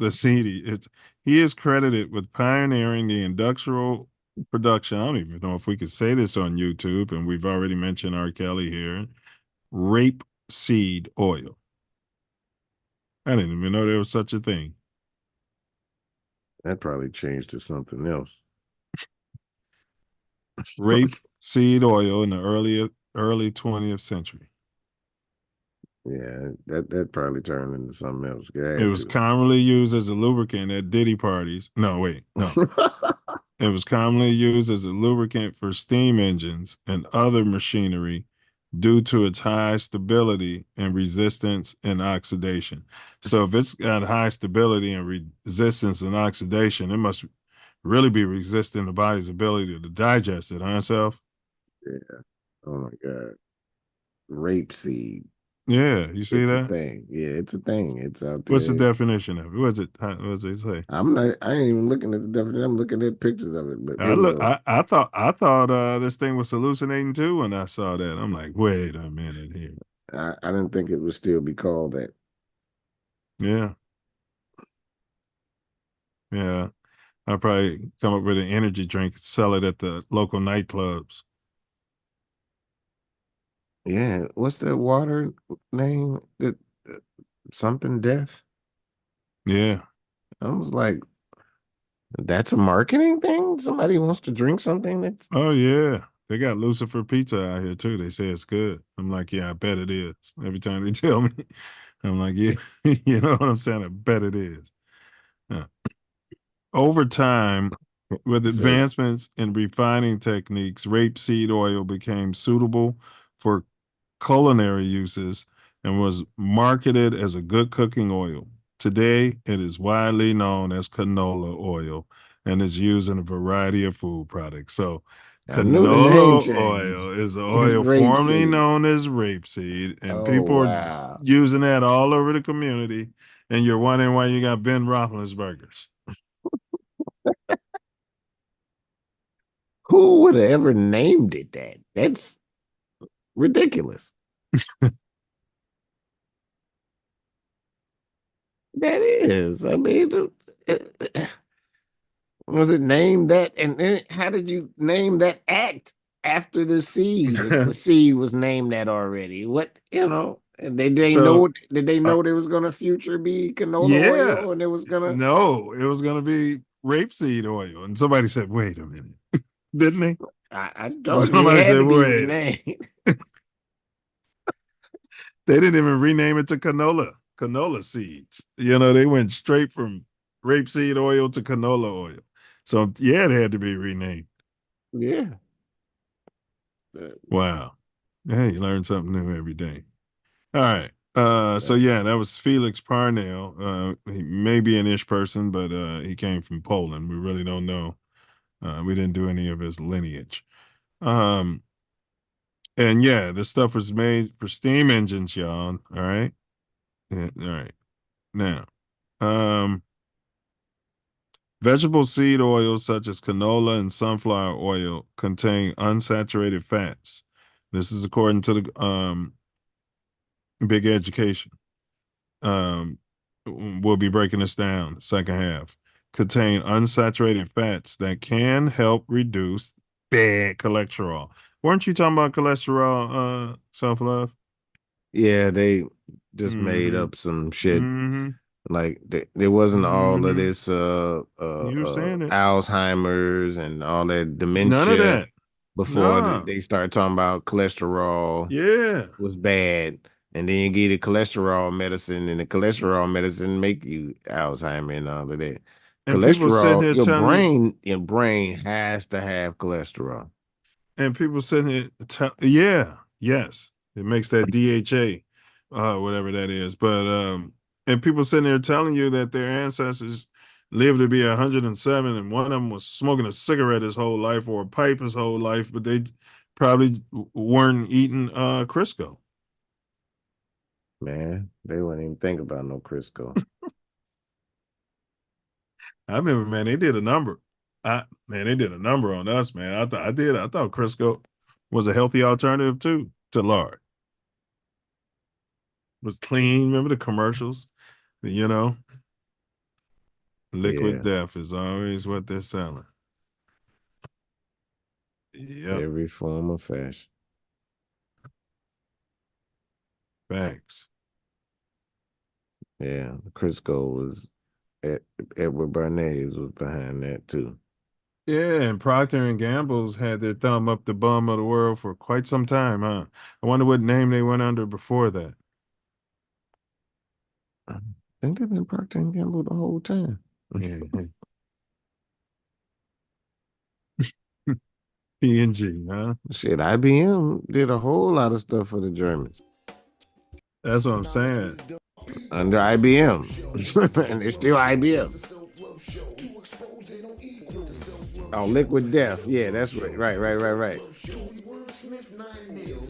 A: is credited with pioneering the industrial production. I don't even know if we could say this on YouTube, and we've already mentioned R. Kelly here. Rape seed oil. I didn't even know there was such a thing.
L: That probably changed to something else.
A: Rape seed oil in the early 20th century.
L: Yeah, that probably turned into something else.
A: It was commonly used as a lubricant at Diddy parties. No. It was commonly used as a lubricant for steam engines and other machinery due to its high stability and resistance and oxidation. So if it's got high stability and resistance and oxidation, it must really be resisting the body's ability to digest it, huh, Self?
L: Yeah. Oh my God. Rapeseed.
A: Yeah, you see that?
L: It's a thing. Yeah, it's a thing. It's out there.
A: What's the definition of it? What does it say?
L: I ain't even looking at the definition. I'm looking at pictures of it. But
A: I thought this thing was hallucinating too when I saw that. I'm like, wait a minute here.
L: I didn't think it would still be called that.
A: Yeah. I'll probably come up with an energy drink, sell it at the local nightclubs.
L: Yeah. What's that water name? Something death?
A: Yeah.
L: I was like, that's a marketing thing? Somebody wants to drink something that's...
A: Oh, yeah. They got Lucifer Pizza out here, too. They say it's good. I'm like, yeah, I bet it is. Every time they tell me, I'm like, yeah, you know what I'm saying? I bet it is. Over time, with advancements in refining techniques, rapeseed oil became suitable for culinary uses and was marketed as a good cooking oil. Today, it is widely known as canola oil and is used in a variety of food products. So, canola oil is the oil formerly known as rapeseed, and people are using that all over the community. And you're wondering why you got Ben Roethlisberger's.
L: Who would have ever named it that? That's ridiculous. That is. I mean, was it named that? And then how did you name that act? after the seed. The seed was named that already. What, and they didn't
A: So,
L: know. Did they know there was gonna future be canola oil, and it was gonna?
A: No, it was gonna be rapeseed oil. And somebody said, "Wait a minute," didn't they?
L: I told you
A: Somebody
L: it had
A: said,
L: to be
A: "Wait."
L: renamed.
A: They didn't even rename it to canola seeds. They went straight from rapeseed oil to canola oil. So yeah, it had to be renamed.
L: Yeah.
A: Wow. Hey, you learn something new every day. All right. So yeah, that was Felix Parnell. He may be an ish person, but he came from Poland. We really don't know. We didn't do any of his lineage. And yeah, this stuff was made for steam engines, y'all. All right. Yeah, all right. Now, vegetable seed oils such as canola and sunflower oil contain unsaturated fats. This is according to the Big Education. We'll be breaking this down second half. Contain unsaturated fats that can help reduce bad cholesterol. Weren't you talking about cholesterol, Self Love?
L: Yeah, they just made up some shit. Like there wasn't all of this
A: You were saying it.
L: Alzheimer's and all that dementia.
A: None of that.
L: Before
A: Nah.
L: they started talking about cholesterol.
A: Yeah.
L: Was bad. And then you get the cholesterol medicine, and the cholesterol medicine make you Alzheimer and all of that.
A: And people sitting here
L: cholesterol, your brain has to have cholesterol.
A: And people sitting here, yes, it makes that DHA, whatever that is. But and people sitting there telling you that their ancestors lived to be 107, and one of them was smoking a cigarette his whole life or a pipe his whole life, but they probably weren't eating Crisco.
L: Man, they wouldn't even think about no Crisco.
A: I remember, man, they did a number. They did a number on us, man. I thought Crisco was a healthy alternative too to lard. It was clean. Remember the commercials? Liquid death is always what they're selling. Yep.
L: Every form of fashion.
A: Facts.
L: Yeah, Crisco was Edward Bernays was behind that too.
A: Yeah, and Procter and Gamble's had their thumb up the bum of the world for quite some time, huh? I wonder what name they went under before that.
L: I think they've been Procter and Gamble the whole time.
A: Yeah. P&G, huh?
L: Shit, IBM did a whole lot of stuff for the Germans.
A: That's what I'm saying.
L: Under IBM. And they're still IBM. Oh, Liquid Death. Yeah, that's right. Right.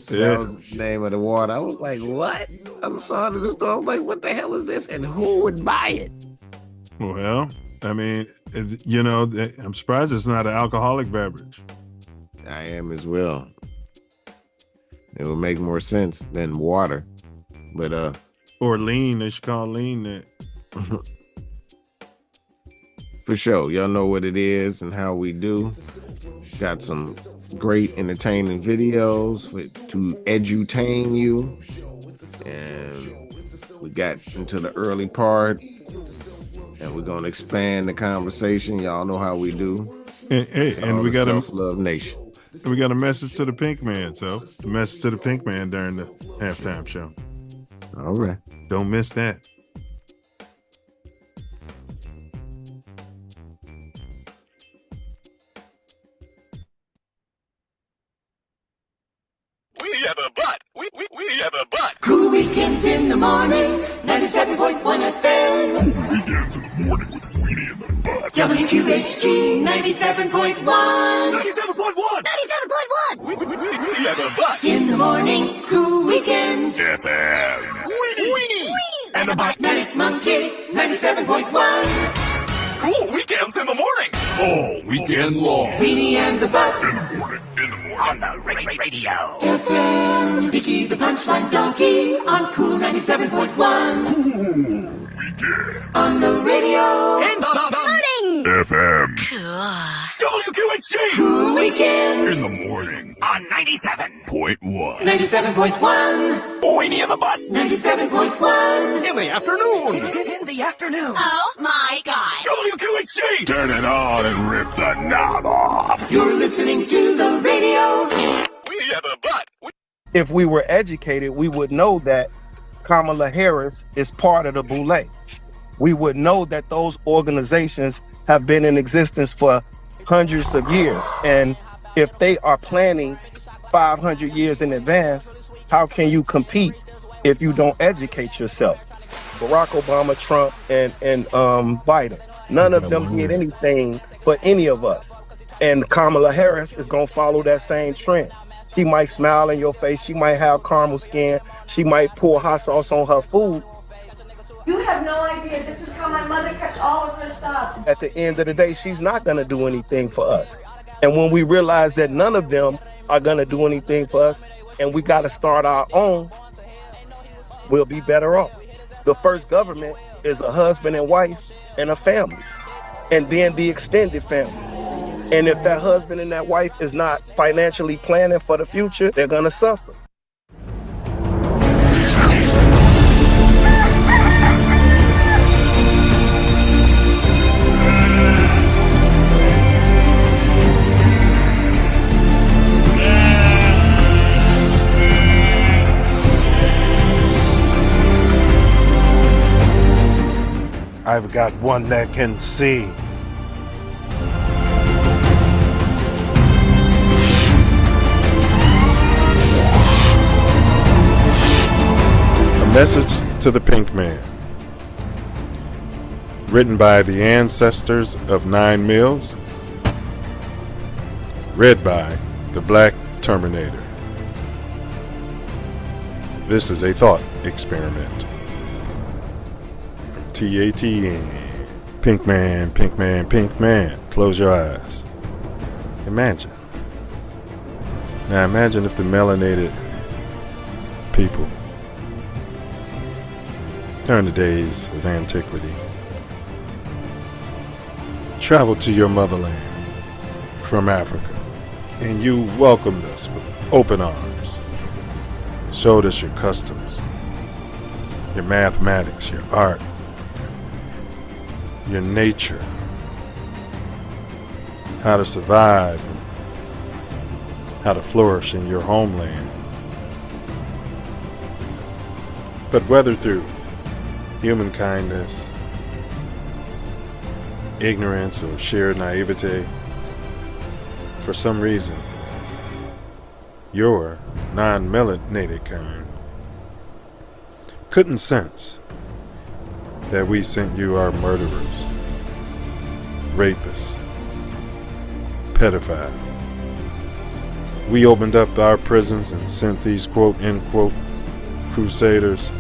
A: Yeah.
L: That was the name of the water. I was like, what? I saw it in the store. I was like, what the hell is this? And who would buy it?
A: Well, I mean, I'm surprised it's not an alcoholic beverage.
L: I am as well. It would make more sense than water. But
A: or lean, they should call lean that.
L: For sure. Y'all know what it is and how we do. Got some great entertaining videos to edutain you. And we got into the early part. And we're gonna expand the conversation. Y'all know how we do.
A: And we got
L: Self Love Nation.
A: We got a message to the Pink Man, so the message to the Pink Man during the halftime show.
L: All right.
A: Don't miss that.
U: We have a butt. We have a butt.
C: Cool weekends in the morning, 97.1 FM.
U: Cool weekends in the morning with Weenie in the butt.
C: WQHG 97.1. 97.1. 97.1.
U: We have a butt.
C: In the morning, cool weekends.
U: FM.
C: Weenie. And the butt. Manic Monkey 97.1.
U: Cool weekends in the morning. All weekend long.
C: Weenie and the butt.
U: In the morning.
C: On the radio. FM. Dickie the Punchline Donkey on Cool 97.1.
U: Cool weekend.
C: On the radio.
U: In the morning. FM.
C: Cool.
U: WQHT.
C: Cool Weekends.
U: In the morning. On 97.1.
C: 97.1.
U: Boiny in the butt.
C: 97.1.
U: In the afternoon.
C: In the afternoon. Oh my God.
U: WQHT. Turn it on and rip the knob off.
C: You're listening to the radio.
U: We have a butt.
G: If we were educated, we would know that Kamala Harris is part of the Boule. We would know that those organizations have been in existence for hundreds of years. And if they are planning 500 years in advance, how can you compete if you don't educate yourself? Barack Obama, Trump, and Biden, none of them did anything for any of us. And Kamala Harris is going to follow that same trend. She might smile in your face. She might have caramel skin. She might pour hot sauce on her food.
D: You have no idea. This is how my mother kept all of her stuff.
G: At the end of the day, she's not going to do anything for us. And when we realize that none of them are going to do anything for us, and we got to start our own, we'll be better off. The first government is a husband and wife and a family, and then the extended family. And if that husband and that wife is not financially planning for the future, they're going to suffer.
V: I've got one that can see.
A: A message to the Pink Man. Written by the ancestors of 9 Mills. Read by the Black Terminator. This is a thought experiment. From TATN. Pink man, pink man, pink man. Close your eyes. Imagine. Now imagine if the melanated people during the days of antiquity traveled to your motherland from Africa, and you welcomed us with open arms, showed us your customs, your mathematics, your art, your nature, how to survive, and how to flourish in your homeland. But whether through human kindness, ignorance, or sheer naivete, for some reason, your non-melanated kind couldn't sense that we sent you our murderers, rapists, pedophiles. We opened up our prisons and sent these quote, end quote, crusaders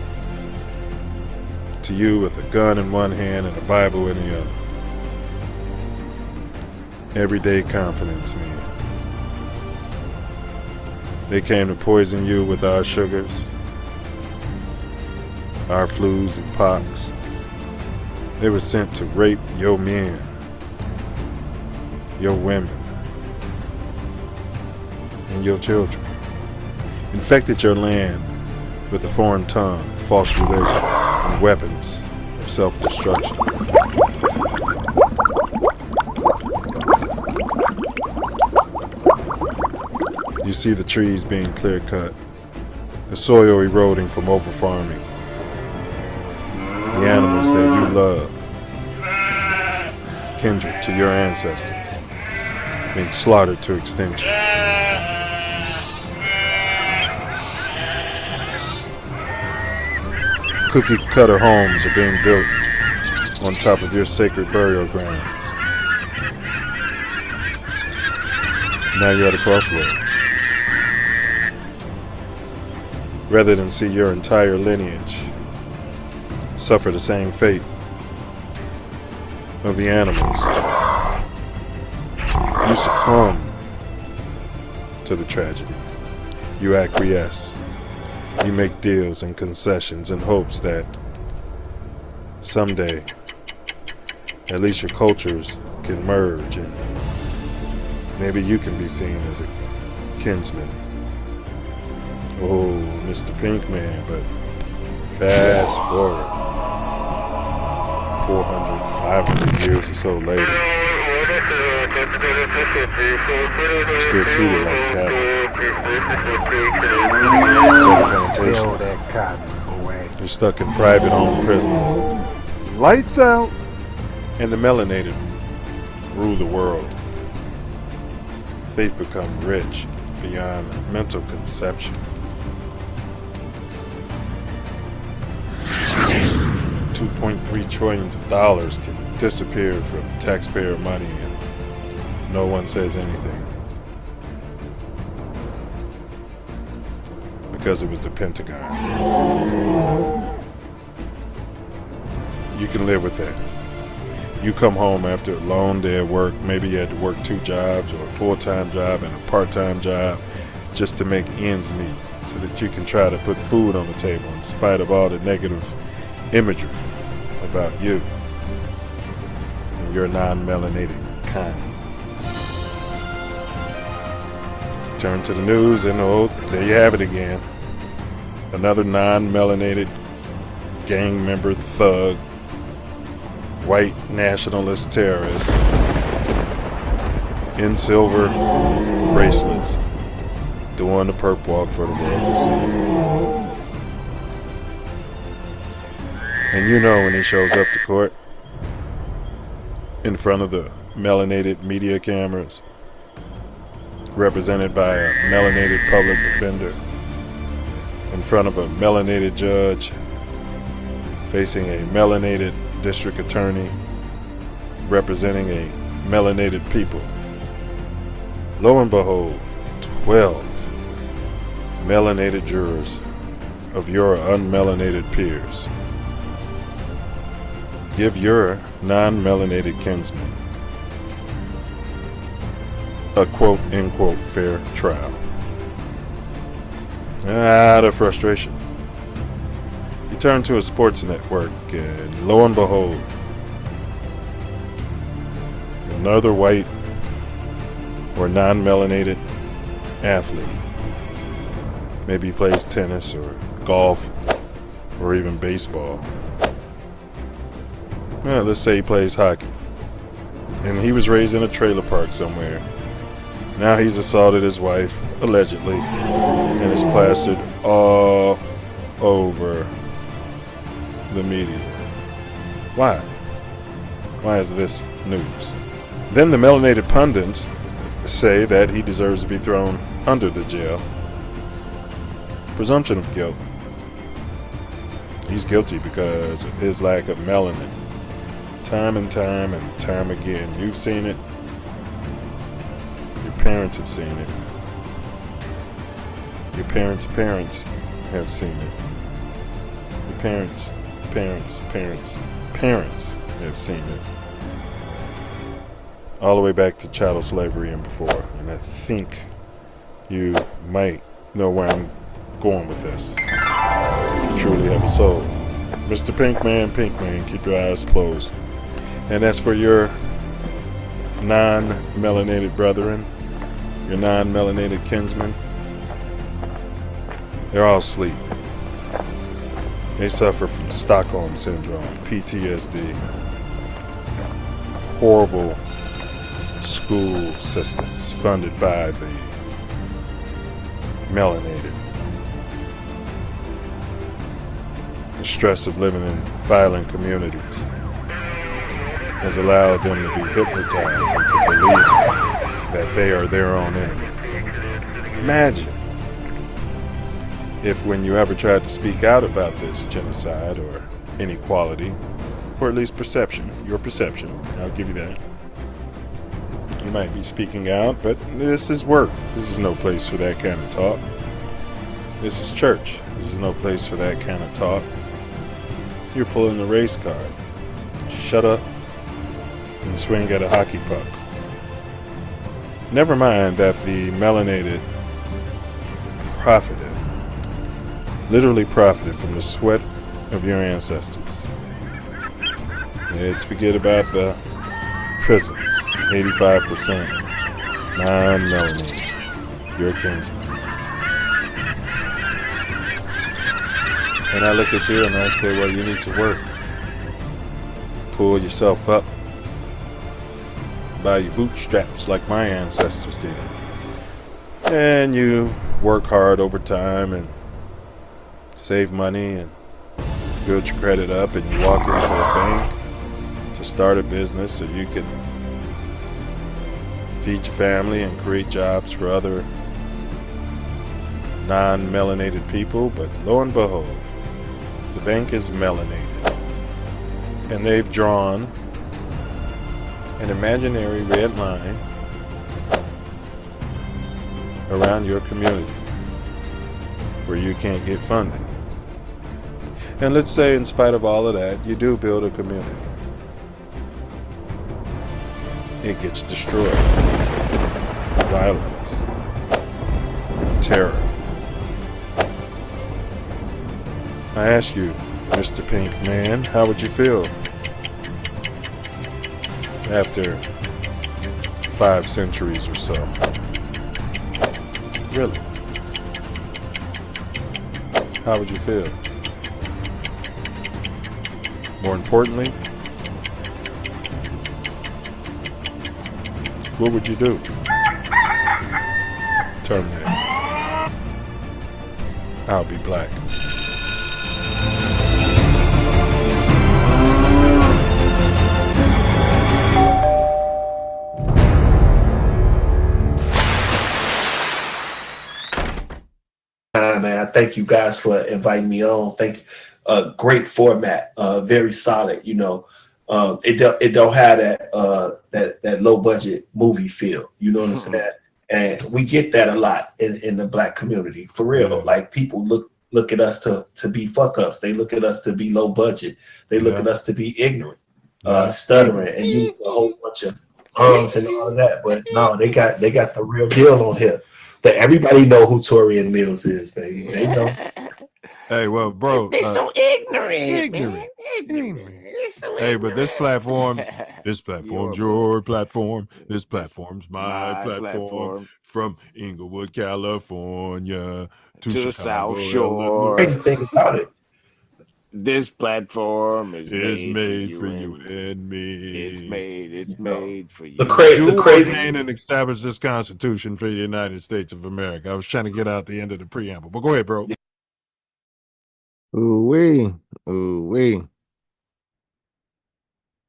A: to you with a gun in one hand and a Bible in the other. Everyday confidence, man. They came to poison you with our sugars, our flus and pox. They were sent to rape your men, your women, and your children. Infected your land with a foreign tongue, false religion, and weapons of self-destruction. You see the trees being clear-cut, the soil eroding from over-farming, the animals that you love, kindred to your ancestors, being slaughtered to extinction. Cookie-cutter homes are being built on top of your sacred burial grounds. Now you're at a crossroads. Rather than see your entire lineage suffer the same fate of the animals, you succumb to the tragedy. You acquiesce. You make deals and concessions in hopes that someday at least your cultures can merge and Maybe you can be seen as a kinsman. Oh, Mr. Pinkman, but fast forward 400, 500 years or so later, you're still treated like cattle. Instead of plantations,
V: that cotton away.
A: you're stuck in private-owned prisons.
V: Lights out.
A: And the melanated rule the world. They've become rich beyond mental conception. $2.3 trillion can disappear from taxpayer money and no one says anything. Because it was the Pentagon. You can live with that. You come home after a long day at work, maybe you had to work 2 jobs or a full-time job and a part-time job just to make ends meet so that you can try to put food on the table in spite of all the negative imagery about you and your non-melanated kind. Turn to the news and oh, there you have it again. Another non-melanated gang member thug, white nationalist terrorist in silver bracelets doing the perp walk for the world to see. And you know when he shows up to court in front of the melanated media cameras, represented by a melanated public defender, in front of a melanated judge, facing a melanated district attorney, representing a melanated people. Lo and behold, 12 melanated jurors of your unmelanated peers. Give your non-melanated kinsman a quote-unquote fair trial. The frustration. You turn to a sports network and lo and behold, another white or non-melanated athlete. Maybe he plays tennis or golf or even baseball. Well, let's say he plays hockey. And he was raised in a trailer park somewhere. Now he's assaulted his wife, allegedly, and is plastered all over the media. Why? Why is this news? Then the melanated pundits say that he deserves to be thrown under the jail. Presumption of guilt. He's guilty because of his lack of melanin. Time and time and time again. You've seen it. Your parents have seen it. Your parents' parents have seen it. Your parents' parents have seen it. All the way back to chattel slavery and before. And I think you might know where I'm going with this. If you truly have a soul. Mr. Pinkman, keep your eyes closed. And as for your non-melanated brethren, your non-melanated kinsmen, they're all asleep. They suffer from Stockholm Syndrome, PTSD, horrible school systems funded by the melanated. The stress of living in violent communities has allowed them to be hypnotized into believing that they are their own enemy. Imagine if when you ever tried to speak out about this genocide or inequality, or at least perception, your perception, I'll give you that. You might be speaking out, but this is work. This is no place for that kind of talk. This is church. This is no place for that kind of talk. You're pulling the race card. Shut up and swing at a hockey puck. Never mind that the melanated literally profited from the sweat of your ancestors. Let's forget about the prisons. 85% non-melanated, your kinsman. And I look at you and I say, well, you need to work. Pull yourself up by your bootstraps like my ancestors did. And you work hard over time and save money and build your credit up, and you walk into a bank to start a business so you can feed your family and create jobs for other non-melanated people. But lo and behold, the bank is melanated, and they've drawn an imaginary red line around your community where you can't get funding. And let's say, in spite of all of that, you do build a community. It gets destroyed. Violence and terror. I ask you, Mr. Pink Man, how would you feel after 5 centuries or so? Really? How would you feel? More importantly, what would you do? Terminate. I'll be black.
E: Man, I thank you guys for inviting me on. Thank you. Great format, very solid. You know, it don't have that low budget movie feel. You know what I'm saying? And we get that a lot in the black community, for real.
A: Yeah.
E: Like, people look at us to be fuck ups. They look at us to be low budget. They look at us to be ignorant, stuttering, and use a whole bunch of and all of that. But no, they got the real deal on here. That everybody know who Torian Mills is, baby. They know.
A: Hey, well, bro.
E: They so ignorant.
A: Hey, but this platform's your platform. This platform's my platform. From Inglewood, California to
B: the
A: Chicago,
B: South Shore.
E: Crazy thing about it.
B: This platform is
A: made for you and me.
B: It's made for you.
E: The crazy
A: and establish this Constitution for the United States of America. I was trying to get out the end of the preamble, but go ahead, bro.
L: Ooh-wee. Ooh-wee.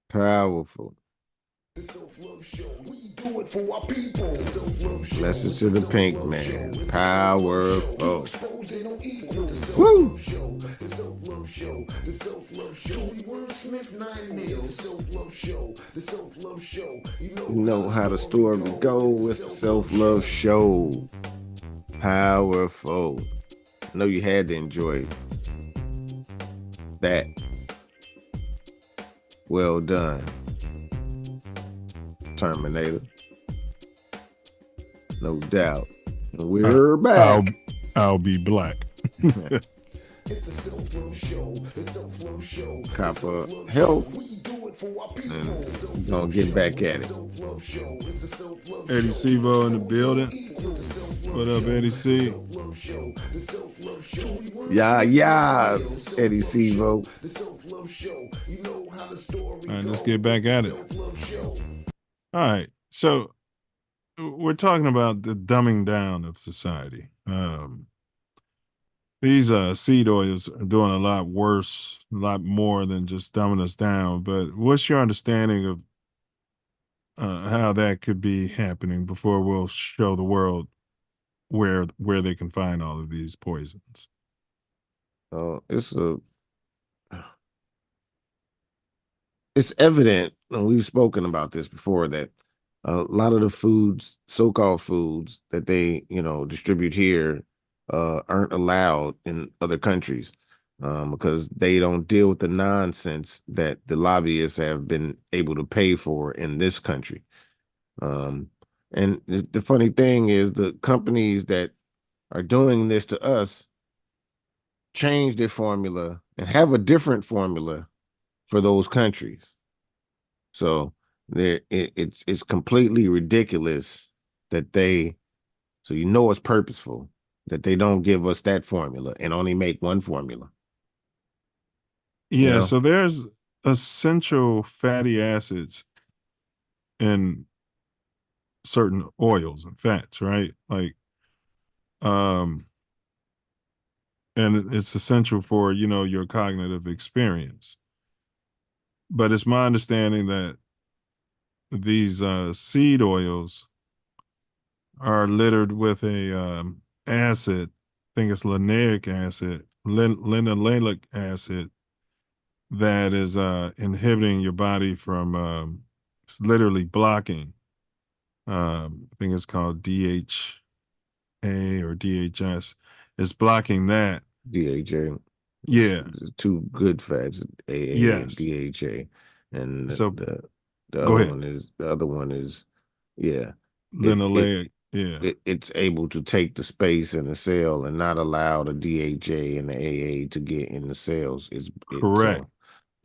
L: Powerful.
K: The Self Luv Show, we do it for our people. The Self Luv Show.
L: Message to the Pink Man. Powerful.
K: Woo! The Self Luv Show. The Self Luv Show. We wordsmith 9 mils. The Self Luv Show. The Self Luv Show.
L: You know how the story goes. It's the Self Luv Show. Powerful. I know you had to enjoy that. Well done, Terminator. No doubt. We're back.
A: I'll be black.
K: It's the Self Luv Show. The Self Luv Show.
L: Copper health. And we're gonna get back at it.
A: Eddie Sevo in the building. What up, Eddie C?
L: Yeah, Eddie Sevo.
A: All right, let's get back at it. All right, so we're talking about the dumbing down of society. These seed oils are doing a lot worse, a lot more than just dumbing us down. But what's your understanding of how that could be happening before we'll show the world where they can find all of these poisons?
L: It's evident, and we've spoken about this before, that a lot of the foods, so-called foods that they, distribute here, aren't allowed in other countries because they don't deal with the nonsense that the lobbyists have been able to pay for in this country. And the funny thing is, the companies that are doing this to us change their formula and have a different formula for those countries. So it's completely ridiculous that they, so you know it's purposeful, that they don't give us that formula and only make one formula.
A: Yeah, so there's essential fatty acids in certain oils and fats, right? Like, and it's essential for, your cognitive experience. But it's my understanding that these seed oils are littered with a acid, I think it's linoleic acid, linoleic acid, that is inhibiting your body from, it's literally blocking. I think it's called DHA or DHS. It's blocking that.
L: DHA.
A: Yeah.
L: It's two good fats, AA and
A: Yes.
L: DHA. And
A: So
L: the
A: go
L: other
A: ahead.
L: one is, yeah.
A: Linoleic, yeah.
L: It's able to take the space in the cell and not allow the DHA and the AA to get in the cells.
A: Correct.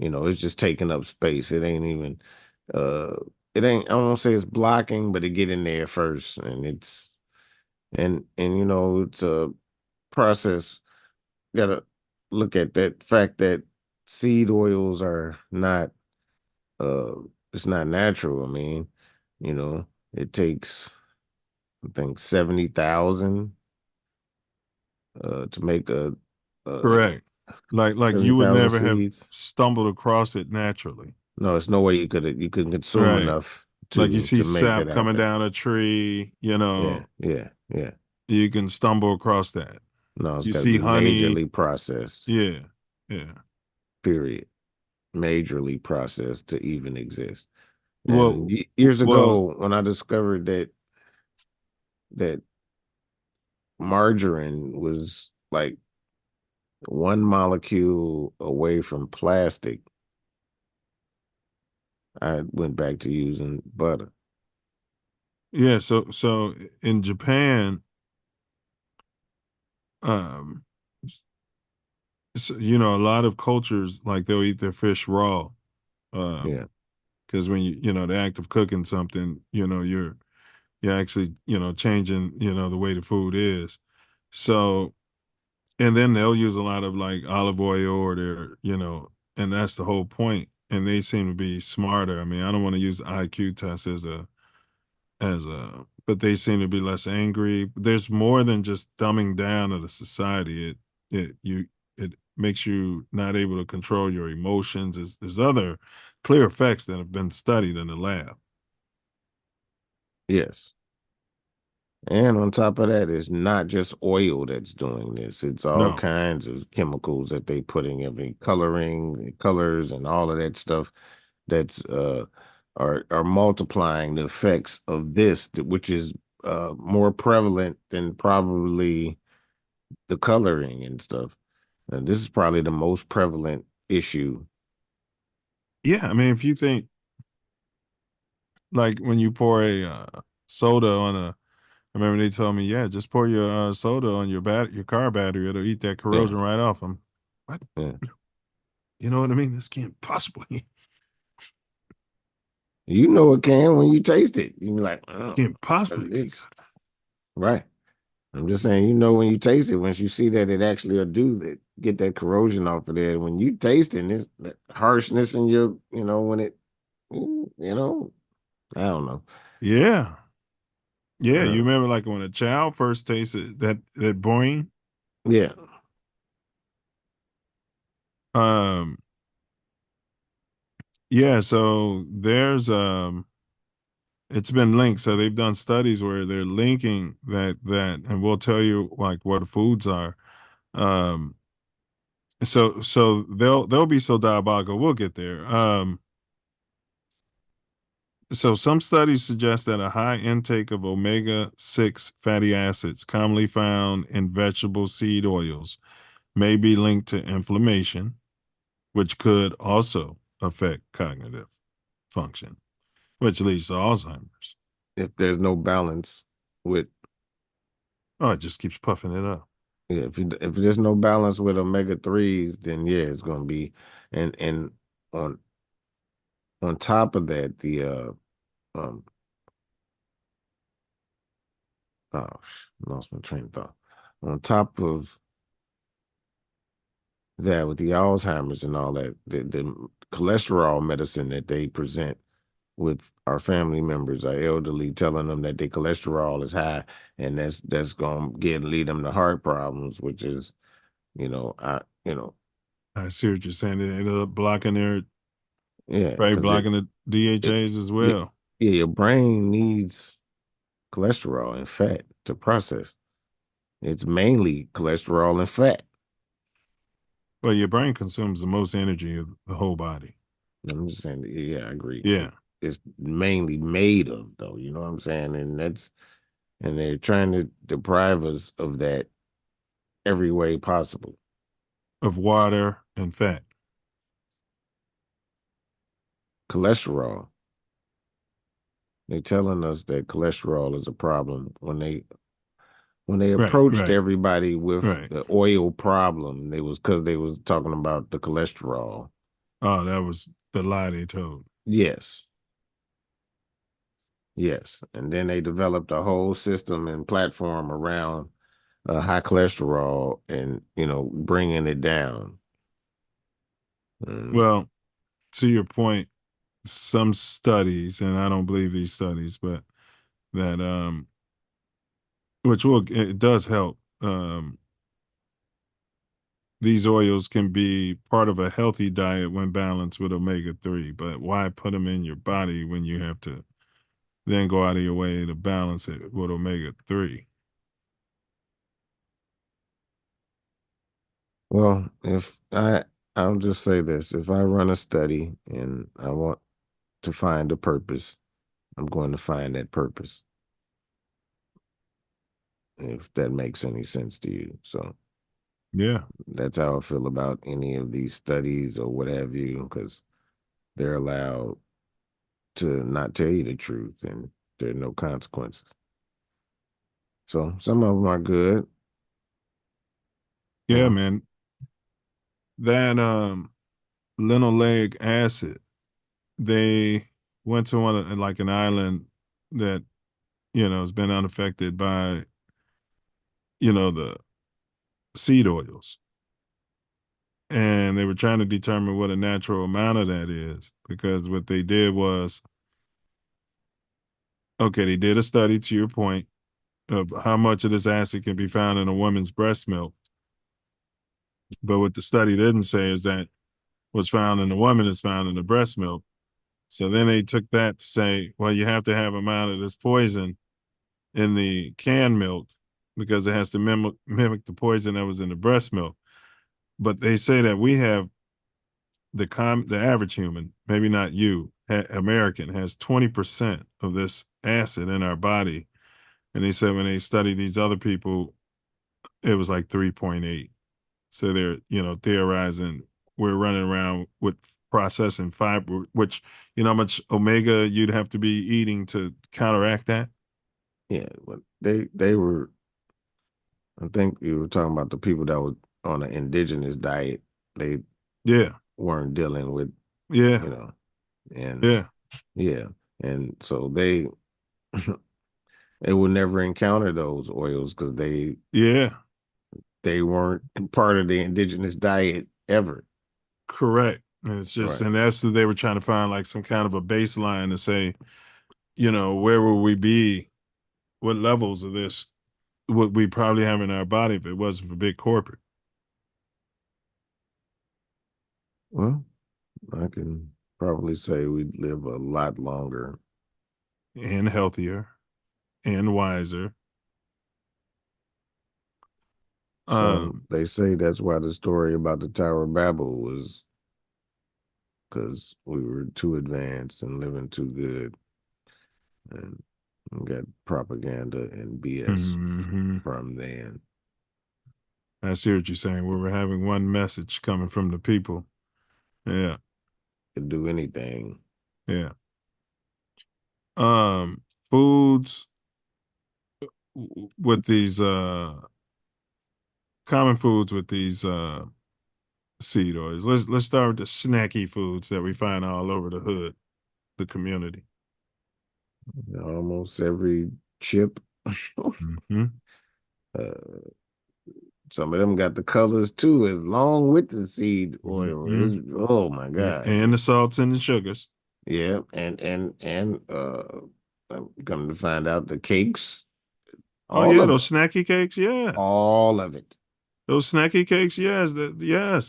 L: So, it's just taking up space. It ain't even it ain't, I won't say it's blocking, but it get in there first. And it's it's a process. Gotta look at that fact that seed oils are not it's not natural. I mean, it takes, I think, 70,000 to make a
A: Correct. Like you would
L: 70,000
A: never have
L: seeds.
A: stumbled across it naturally.
L: No, it's no way you could consume
A: Right.
L: enough
A: Like you
L: to
A: see
L: make that
A: sap coming
L: happen.
A: down a tree,
L: Yeah.
A: you can stumble across that.
L: No, it's
A: You
L: got to
A: see
L: be
A: honey.
L: majorly processed.
A: Yeah.
L: Period. Majorly processed to even exist.
A: Well,
L: And years
A: well,
L: ago, when I discovered that margarine was like one molecule away from plastic, I went back to using butter.
A: yeah. So in Japan, um, a lot of cultures, like, they'll eat their fish raw.
L: Yeah.
A: Because when the act of cooking something, you're actually, changing, the way the food is. So, and then they'll use a lot of like olive oil or and that's the whole point. And they seem to be smarter. I mean, I don't want to use the IQ test but they seem to be less angry. There's more than just dumbing down of the society. It makes you not able to control your emotions. There's other clear effects that have been studied in the lab.
L: Yes. And on top of that, it's not just oil that's doing this. It's all
A: No.
L: kinds of chemicals that they put in every coloring, colors, and all of that stuff that's are multiplying the effects of this, which is more prevalent than probably the coloring and stuff. And this is probably the most prevalent issue.
A: Yeah, I mean, if you think, like, when you pour a soda on I remember they told me, yeah, just pour your soda on your car battery. It'll eat that corrosion right off them. What?
L: Yeah.
A: You know what I mean? This can't possibly.
L: You know it can when you taste it. You're like, oh,
A: Can't possibly be
L: it's right. I'm just saying, when you taste it, once you see that it actually will do that, get that corrosion off of there. When you tasting this that harshness in your, when it, I don't know.
A: Yeah. Yeah, you remember, like, when a child first tasted that boing?
L: Yeah.
A: Yeah, so there's it's been linked. So they've done studies where they're linking that and we'll tell you, like, what foods are. So they'll be so diabolical. We'll get there. So some studies suggest that a high intake of omega-6 fatty acids commonly found in vegetable seed oils may be linked to inflammation, which could also affect cognitive function, which leads to Alzheimer's.
L: If there's no balance with,
A: it just keeps puffing it up.
L: Yeah, if there's no balance with omega-3s, then yeah, it's gonna be, and on top of that, the lost my train of thought. On top of that, with the Alzheimer's and all that, the cholesterol medicine that they present with our family members, our elderly, telling them that their cholesterol is high, and that's gonna lead them to heart problems, which is,
A: I see what you're saying. It ended up blocking their,
L: yeah,
A: right,
L: 'cause
A: blocking the DHAs as well.
L: yeah, your brain needs cholesterol and fat to process. It's mainly cholesterol and fat.
A: Well, your brain consumes the most energy of the whole body.
L: I'm just saying, yeah, I agree.
A: Yeah.
L: It's mainly made of, though, you know what I'm saying? And they're trying to deprive us of that every way possible.
A: Of water and fat.
L: Cholesterol. They're telling us that cholesterol is a problem when they approached everybody with the oil problem. It was because they was talking about the cholesterol.
A: Oh, that was the lie they told.
L: Yes. Yes. And then they developed a whole system and platform around high cholesterol and, bringing it down.
A: Well, to your point, some studies, and I don't believe these studies, but that it does help. These oils can be part of a healthy diet when balanced with omega-3, but why put them in your body when you have to then go out of your way to balance it with omega-3?
L: Well, I'll just say this. If I run a study and I want to find a purpose, I'm going to find that purpose. If that makes any sense to you. So
A: yeah,
L: that's how I feel about any of these studies or what have you, because they're allowed to not tell you the truth and there are no consequences. So some of them are good.
A: Yeah, man. That linoleic acid, they went to like an island that, has been unaffected by, the seed oils. And they were trying to determine what a natural amount of that is, because what they did was, okay, they did a study, to your point, of how much of this acid can be found in a woman's breast milk. But what the study didn't say is that what's found in the woman is found in the breast milk. So then they took that to say, well, you have to have amount of this poison in the canned milk because it has to mimic the poison that was in the breast milk. But they say that we have the average human, maybe not you, American, has 20% of this acid in our body. And they said when they studied these other people, it was like 3.8. So they're, theorizing we're running around with processing fiber, which, how much omega you'd have to be eating to counteract that?
L: Yeah, but they were, I think you were talking about the people that were on an indigenous diet. They weren't dealing with, and and so they would never encounter those oils because they weren't part of the indigenous diet ever.
A: Correct. And it's just, and that's what they were trying to find, like some kind of a baseline to say, where will we be? What levels of this would we probably have in our body if it wasn't for big corporate?
L: Well, I can probably say we'd live a lot longer.
A: And healthier and wiser.
L: So they say that's why the story about the Tower of Babel was because we were too advanced and living too good. And got propaganda and BS from then.
A: I see what you're saying. We were having one message coming from the people. Yeah.
L: Could do anything.
A: Yeah. Foods with these common foods with these seed oils. Let's start with the snacky foods that we find all over the hood, the community.
L: Almost every chip
A: Mm-hmm.
L: Some of them got the colors too, along with the seed oil.
A: Mm-hmm.
L: Oh my God!
A: And the salts and the sugars.
L: Yeah, and I'm coming to find out the cakes.
A: Oh yeah, those snacky cakes. Yeah,
L: all of it.
A: Those snacky cakes. Yes,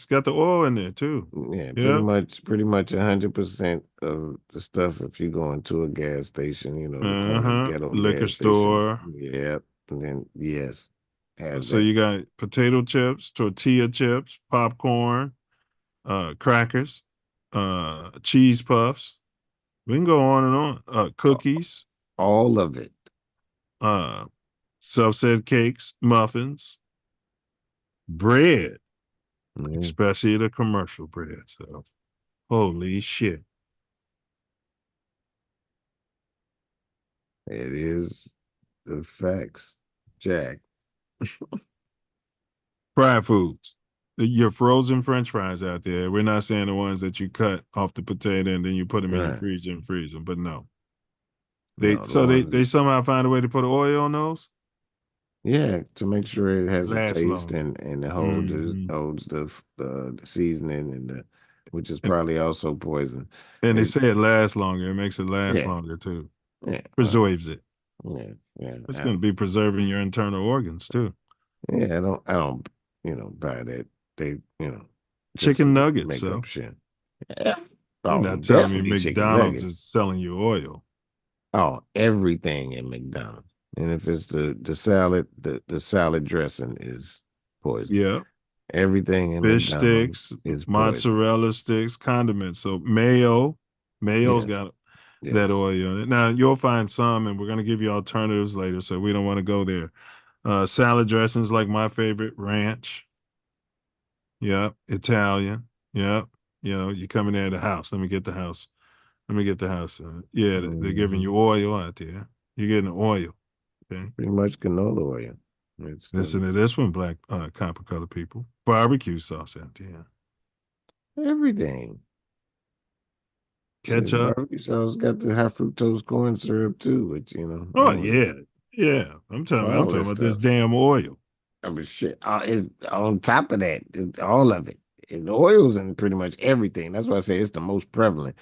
A: got the oil in there too.
L: Yeah,
A: Yeah.
L: pretty much 100% of the stuff. If you go into a gas station, the corner ghetto
A: Liquor
L: gas station.
A: store.
L: Yep, and then yes, has
A: So
L: that.
A: you got potato chips, tortilla chips, popcorn, crackers, cheese puffs. We can go on and on. Cookies,
L: all of it.
A: Self-said cakes, muffins, bread, especially the commercial bread. So, holy shit.
L: It is the facts, Jack.
A: Fried foods. Your frozen French fries out there. We're not saying the ones that you cut off the potato and then you put them in your freezer and freeze them, but no. They somehow find a way to put oil on those.
L: Yeah, to make sure it has a
A: Lasts
L: taste
A: longer.
L: and it holds the seasoning and which is probably also poison.
A: And they say it lasts longer. It makes it last longer too.
L: Yeah,
A: preserves it.
L: Yeah.
A: It's going to be preserving your internal organs too.
L: Yeah, I don't, buy that. They,
A: chicken nuggets. So
L: shit.
A: You're not telling me McDonald's is selling you oil.
L: Oh, everything in McDonald's. And if it's the salad, the salad dressing is poison.
A: Yeah.
L: Everything in
A: fish
L: McDonald's
A: sticks,
L: is
A: mozzarella sticks, condiments. So mayo's got that oil in it. Now you'll find some, and we're going to give you alternatives later, so we don't want to go there. Salad dressings like my favorite, ranch. Yep. Italian. Yep. You come in there at the house. Let me get the house. They're giving you oil out there. You're getting oil. Okay.
L: Pretty much canola oil.
A: Listen to this one, black copper color people. Barbecue sauce out there.
L: Everything.
A: Ketchup.
L: Barbecue sauce got the high fructose corn syrup too, which
A: Oh yeah. I'm talking about this damn oil.
L: I mean, shit. It's on top of that, it's all of it. And the oil's in pretty much everything. That's why I say it's the most prevalent.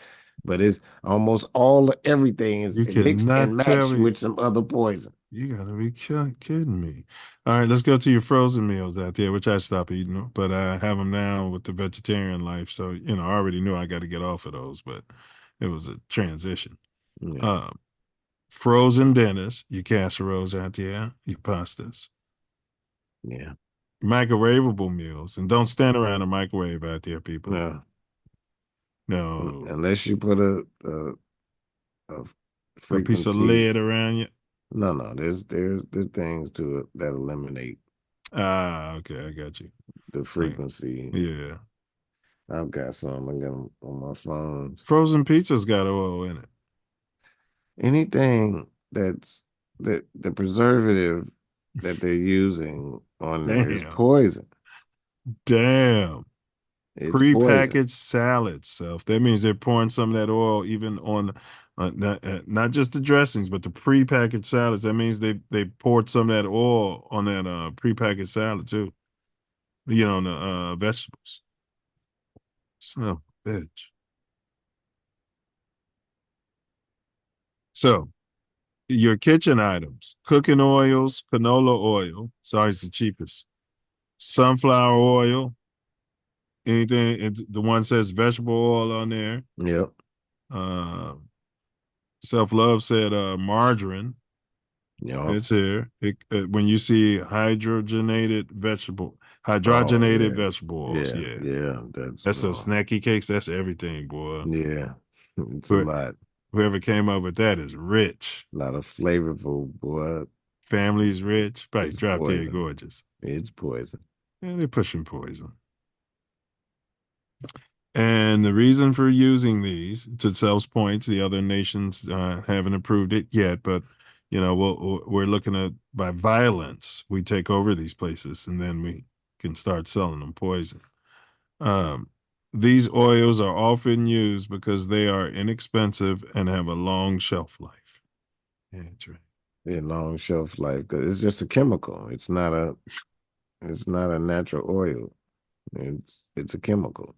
L: But it's almost all everything is mixed and matched with some other poison.
A: You gotta be kidding me. All right, let's go to your frozen meals out there, which I stopped eating, but I have them now with the vegetarian life. So, I already knew I got to get off of those, but it was a transition.
L: Yeah.
A: Frozen dinners, your casseroles out there, your pastas.
L: Yeah.
A: Microwavable meals. And don't stand around a microwave out there, people. No.
L: Unless you put a
A: piece of lead around you.
L: No. There's things to it that eliminate.
A: Okay, I got you.
L: The frequency.
A: Yeah.
L: I've got some. I got them on my phone.
A: Frozen pizza's got oil in it.
L: Anything that's the preservative that they're using on there is poison.
A: Damn.
L: It's
A: prepackaged salads. So if that means they're pouring some of that oil even on not just the dressings, but the prepackaged salads. That means they poured some of that oil on that prepackaged salad too. On the vegetables. Son of a bitch. So your kitchen items: cooking oils, canola oil. Sorry, it's the cheapest. Sunflower oil. Anything, the one says vegetable oil on there.
L: Yep.
A: Self Love said margarine.
L: Yeah.
A: It's here. When you see hydrogenated vegetable oils.
L: Yeah.
A: That's those snacky cakes. That's everything, boy.
L: Yeah. It's a lot.
A: Whoever came up with that is rich.
L: A lot of flavorful, boy.
A: Family's rich. Probably drop dead gorgeous.
L: It's poison.
A: Yeah, they're pushing poison. And the reason for using these, to Self's points, the other nations haven't approved it yet, but we're looking at, by violence, we take over these places and then we can start selling them poison. These oils are often used because they are inexpensive and have a long shelf life. Yeah, that's right.
L: long shelf life because it's just a chemical. It's not a natural oil. It's a chemical.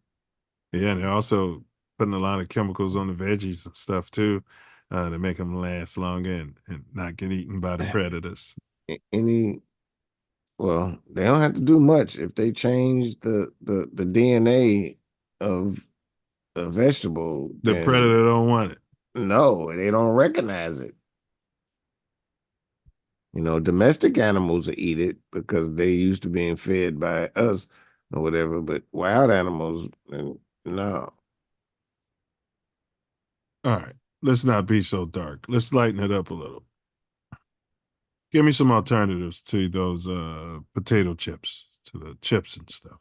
A: Yeah, and they're also putting a lot of chemicals on the veggies and stuff too, to make them last longer and not get eaten by the predators.
L: Well, they don't have to do much if they change the DNA of a vegetable.
A: The predator don't want it.
L: No, they don't recognize it. Domestic animals will eat it because they used to being fed by us or whatever, but wild animals, no.
A: All right, let's not be so dark. Let's lighten it up a little. Give me some alternatives to those potato chips, to the chips and stuff.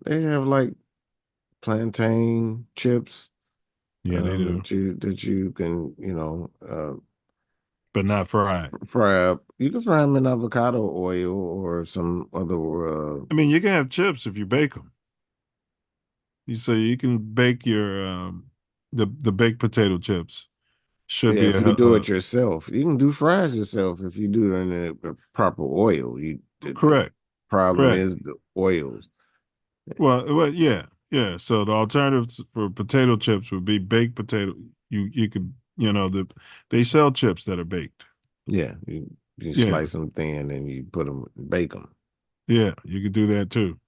L: They have like plantain chips.
A: Yeah, they do.
L: That you can,
A: but not fried.
L: Fry up. You can fry them in avocado oil or some other.
A: I mean, you can have chips if you bake them. So you can bake your the baked potato chips. Should be
L: if you do it yourself. You can do fries yourself if you do it in a proper oil.
A: Correct.
L: The problem
A: Correct.
L: is the oils.
A: Well, yeah. So the alternatives for potato chips would be baked potato. You could, they sell chips that are baked.
L: Yeah, you slice them thin and you put them, bake them.
A: Yeah, you could do that too.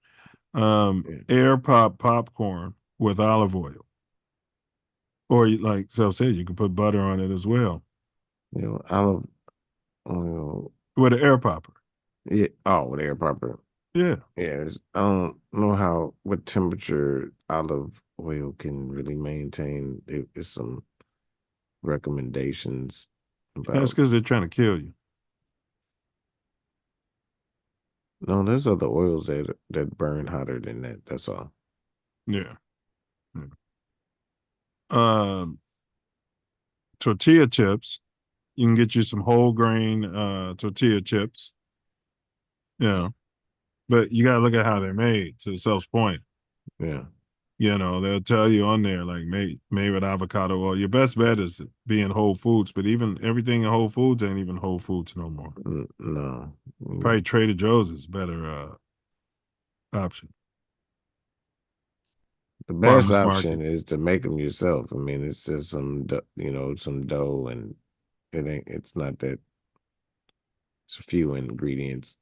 A: Air pop popcorn with olive oil, or like Self said, you could put butter on it as well.
L: Olive oil
A: with an air popper.
L: Yeah. Oh, with air popper.
A: Yeah.
L: Yeah. I don't know what temperature olive oil can really maintain. There's some recommendations about.
A: That's because they're trying to kill you.
L: No, there's other oils that burn hotter than that. That's all.
A: Yeah. Tortilla chips. You can get you some whole grain tortilla chips. Yeah. But you gotta look at how they're made, to Self's point.
L: Yeah.
A: They'll tell you on there like made with avocado oil. Your best bet is being Whole Foods, but even everything in Whole Foods ain't even Whole Foods no more.
L: No.
A: Probably Trader Joe's is better option.
L: The best option is to make them yourself. I mean, it's just some dough, and it's not that. It's a few ingredients.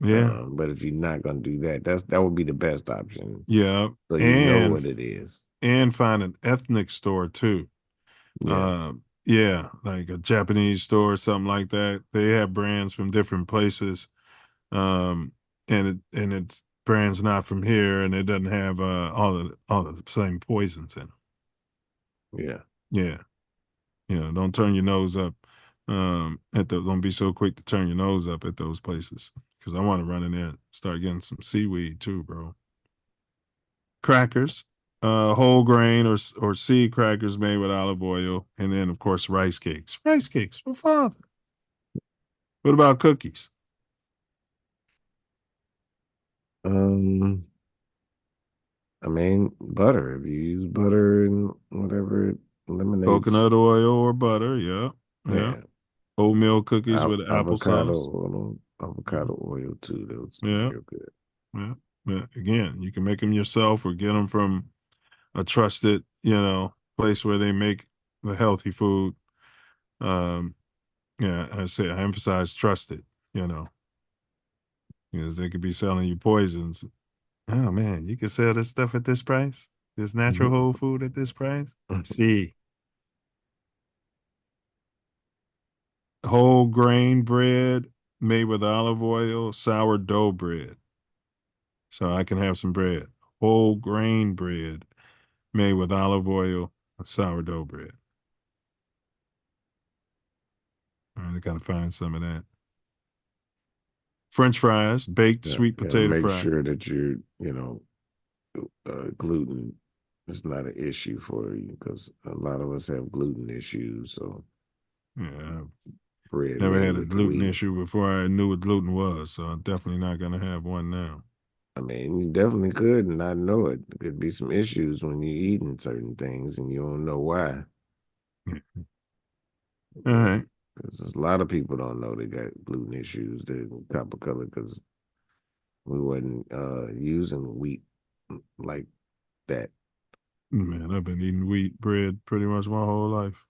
A: Yeah.
L: But if you're not gonna do that, that would be the best option.
A: Yeah.
L: So you know what it is.
A: And find an ethnic store too.
L: Yeah.
A: Like a Japanese store or something like that. They have brands from different places. And it's brands not from here, and it doesn't have all the same poisons in them.
L: Yeah.
A: Don't turn your nose up don't be so quick to turn your nose up at those places, because I want to run in there and start getting some seaweed too, bro. Crackers, whole grain or seed crackers made with olive oil, and then of course rice cakes. Rice cakes for father. What about cookies?
L: I mean, butter. If you use butter and whatever it eliminates.
A: Coconut oil or butter, yeah. Oatmeal cookies with applesauce.
L: Avocado oil too. Those real good.
A: Yeah. Again, you can make them yourself or get them from a trusted, place where they make the healthy food. I emphasize trusted, because they could be selling you poisons. Oh man, you can sell this stuff at this price? This natural whole food at this price? See. Whole grain bread made with olive oil, sourdough bread. So I can have some bread. Whole grain bread made with olive oil, sourdough bread. All right, I gotta find some of that. French fries, baked sweet potato fries.
L: Make sure that you're, gluten is not an issue for you, because a lot of us have gluten issues. So bread.
A: Never had a gluten issue before I knew what gluten was, so I'm definitely not gonna have one now.
L: I mean, you definitely could not know it. There could be some issues when you're eating certain things and you don't know why.
A: All right.
L: There's a lot of people don't know they got gluten issues. They're copper color because we wasn't using wheat like that.
A: Man, I've been eating wheat bread pretty much my whole life.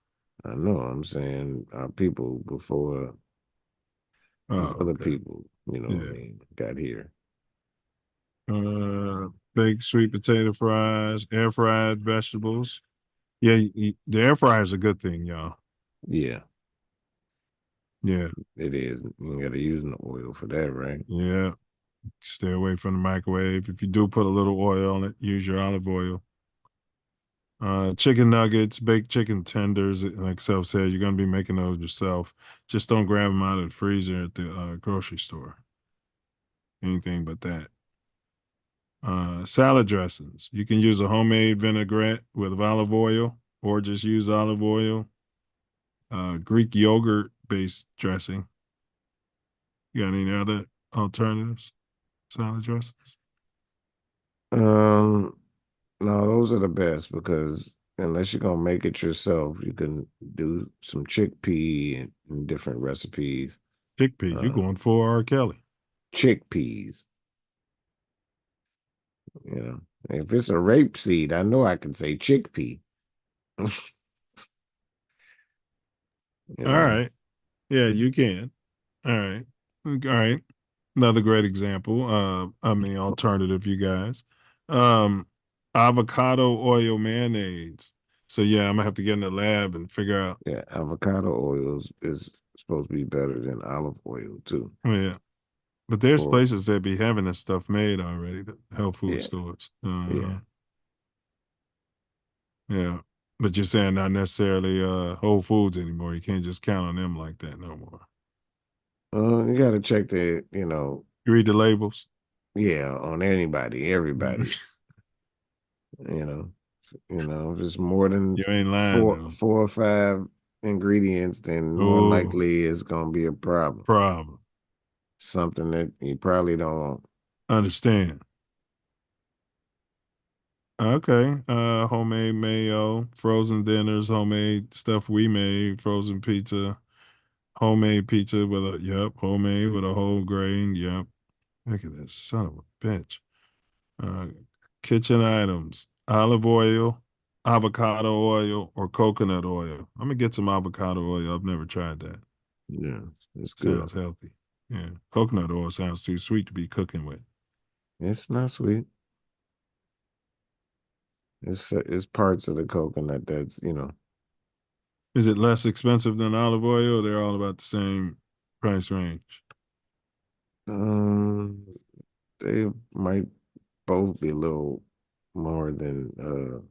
L: I know. I'm saying our people before these other people, you know what I mean, got here.
A: Baked sweet potato fries, air fried vegetables. Yeah, the air fryer is a good thing, y'all.
L: Yeah.
A: Yeah.
L: It is. You got to use the oil for that, right?
A: Yeah. Stay away from the microwave. If you do put a little oil on it, use your olive oil. Chicken nuggets, baked chicken tenders, like Self said, you're going to be making those yourself. Just don't grab them out of the freezer at the grocery store. Anything but that. Salad dressings. You can use a homemade vinaigrette with olive oil or just use olive oil. Greek yogurt based dressing. You got any other alternatives? Salad dressings?
L: No, those are the best because unless you're gonna make it yourself, you can do some chickpea and different recipes.
A: Chickpea, you going for R. Kelly.
L: Chickpeas. You know, if it's a rapeseed, I know I can say chickpea.
A: All right. Yeah, you can. All right. All right. Another great example. Alternative, you guys. Avocado oil mayonnaise. So yeah, I'm gonna have to get in the lab and figure out.
L: Yeah, avocado oil is supposed to be better than olive oil too.
A: Yeah. But there's places that be having this stuff made already, the health food stores.
L: Yeah.
A: Yeah. But you're saying not necessarily Whole Foods anymore. You can't just count on them like that no more.
L: You got to check the,
A: You read the labels?
L: Yeah, on anybody, everybody. If it's more than
A: you ain't lying,
L: four or five ingredients, then more likely it's gonna be a problem. Something that you probably don't
A: understand. Okay. Homemade mayo, frozen dinners, homemade stuff we made, frozen pizza, homemade pizza homemade with a whole grain. Yep. Look at this son of a bitch. Kitchen items, olive oil, avocado oil, or coconut oil. I'm gonna get some avocado oil. I've never tried that.
L: Yeah, it's good.
A: Sounds healthy. Yeah. Coconut oil sounds too sweet to be cooking with.
L: It's not sweet. It's parts of the coconut that's,
A: Is it less expensive than olive oil, or they're all about the same price range?
L: They might both be a little more than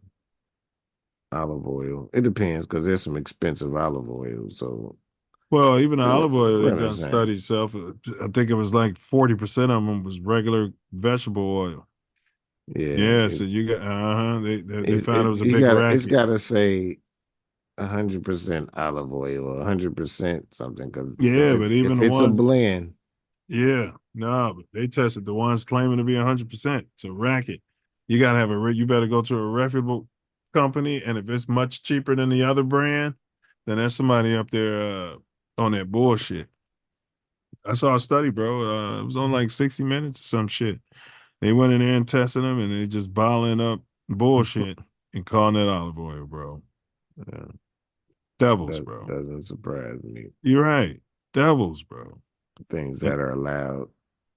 L: olive oil. It depends because there's some expensive olive oil. So,
A: well, even the olive oil, they
L: really
A: done studies. I think it was like 40% of them was regular vegetable oil.
L: Yeah.
A: So you got They found it was a big racket.
L: It's got to say 100% olive oil or 100% something because
A: but even
L: if it's
A: ones,
L: a blend.
A: Yeah, no, but they tested the ones claiming to be 100%. It's a racket. You gotta have you better go to a reputable company, and if it's much cheaper than the other brand, then there's somebody up there on that bullshit. I saw a study, bro. It was on like 60 Minutes or some shit. They went in there and tested them, and they just bottling up bullshit and calling it olive oil, bro.
L: Yeah.
A: Devils, bro.
L: Doesn't surprise me.
A: You're right. Devils, bro.
L: Things that are allowed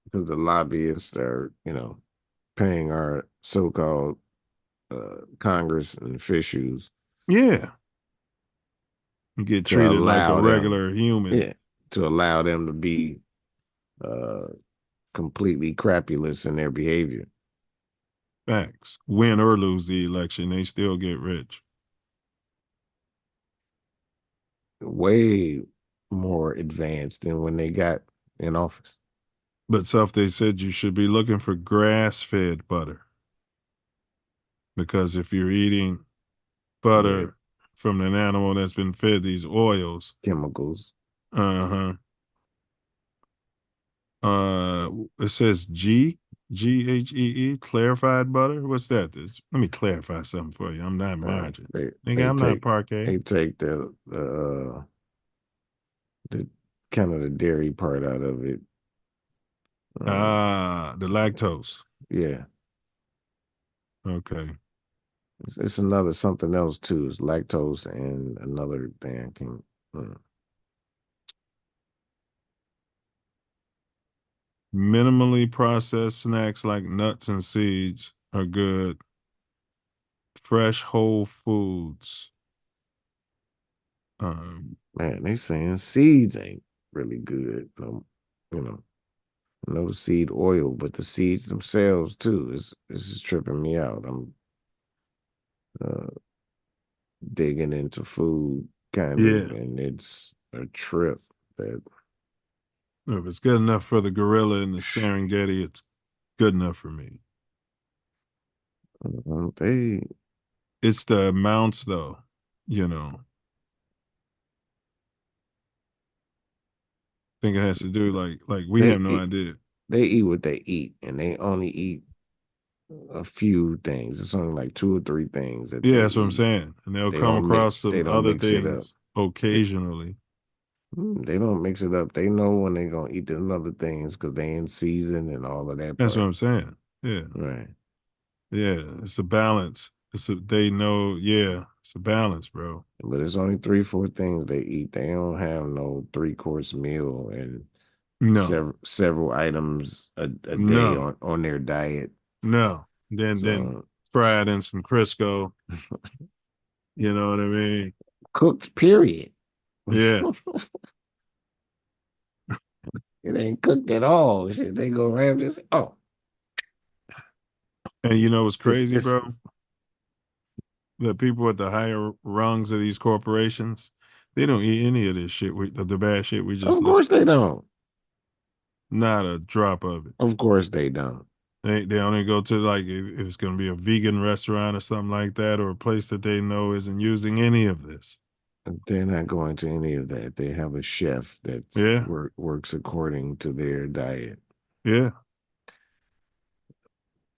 L: because the lobbyists are, paying our so-called Congress and officials.
A: Yeah. You get treated like a regular human.
L: Yeah. To allow them to be completely crapulous in their behavior.
A: Facts. Win or lose the election, they still get rich.
L: Way more advanced than when they got in office.
A: But they said you should be looking for grass-fed butter. Because if you're eating butter from an animal that's been fed these oils.
L: Chemicals.
A: It says GHEE, clarified butter. What's that? Let me clarify something for you. I'm not margin. I'm not parquet.
L: They take the kind of the dairy part out of it.
A: The lactose.
L: Yeah.
A: Okay.
L: It's another something else too. It's lactose and another thing. I can't.
A: Minimally processed snacks like nuts and seeds are good. Fresh whole foods.
L: Man, they saying seeds ain't really good. You know, no seed oil, but the seeds themselves too. This is tripping me out. I'm digging into food kind of,
A: Yeah.
L: and it's a trip. That
A: If it's good enough for the gorilla in the Serengeti, it's good enough for me. It's the amounts, though. You know, I think it has to do like we have no idea.
L: They eat what they eat, and they only eat a few things. It's only like 2 or 3 things that
A: Yeah,
L: they
A: that's what I'm
L: eat.
A: saying. And they'll
L: They
A: come
L: don't mix.
A: across
L: They
A: some
L: don't
A: other
L: mix it up.
A: things occasionally.
L: They don't mix it up. They know when they're gonna eat them other things because they in season and all of that.
A: That's
L: part.
A: what I'm saying. Yeah.
L: Right.
A: Yeah. It's a balance. They know, yeah, it's a balance, bro.
L: But it's only 3, 4 things they eat. They don't have no 3-course meal and
A: No.
L: several items a day
A: No.
L: on their diet.
A: No. Then fried in some Crisco. You know what I mean?
L: Cooked, period.
A: Yeah.
L: It ain't cooked at all. Shit, they go around this. Oh.
A: And you know what's crazy,
L: It's-
A: bro? The people at the higher rungs of these corporations, they don't eat any of this shit. The bad shit we just
L: Of course
A: listed.
L: they don't.
A: Not a drop of it.
L: Of course they don't.
A: They only go to like if it's going to be a vegan restaurant or something like that, or a place that they know isn't using any of this.
L: They're not going to any of that. They have a chef that works according to their diet.
A: Yeah.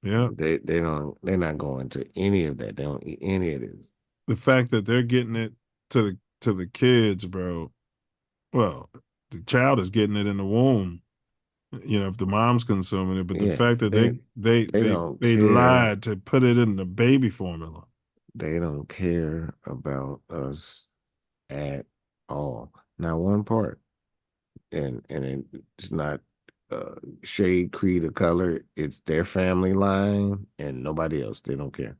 A: Yeah.
L: They're not going to any of that. They don't eat any of this.
A: The fact that they're getting it to the kids, bro. Well, the child is getting it in the womb. You know, if the mom's consuming it, but the fact that they lied to put it in the baby formula.
L: They don't care about us at all. Not one part. And it's not shade, creed, or color. It's their family line and nobody else. They don't care.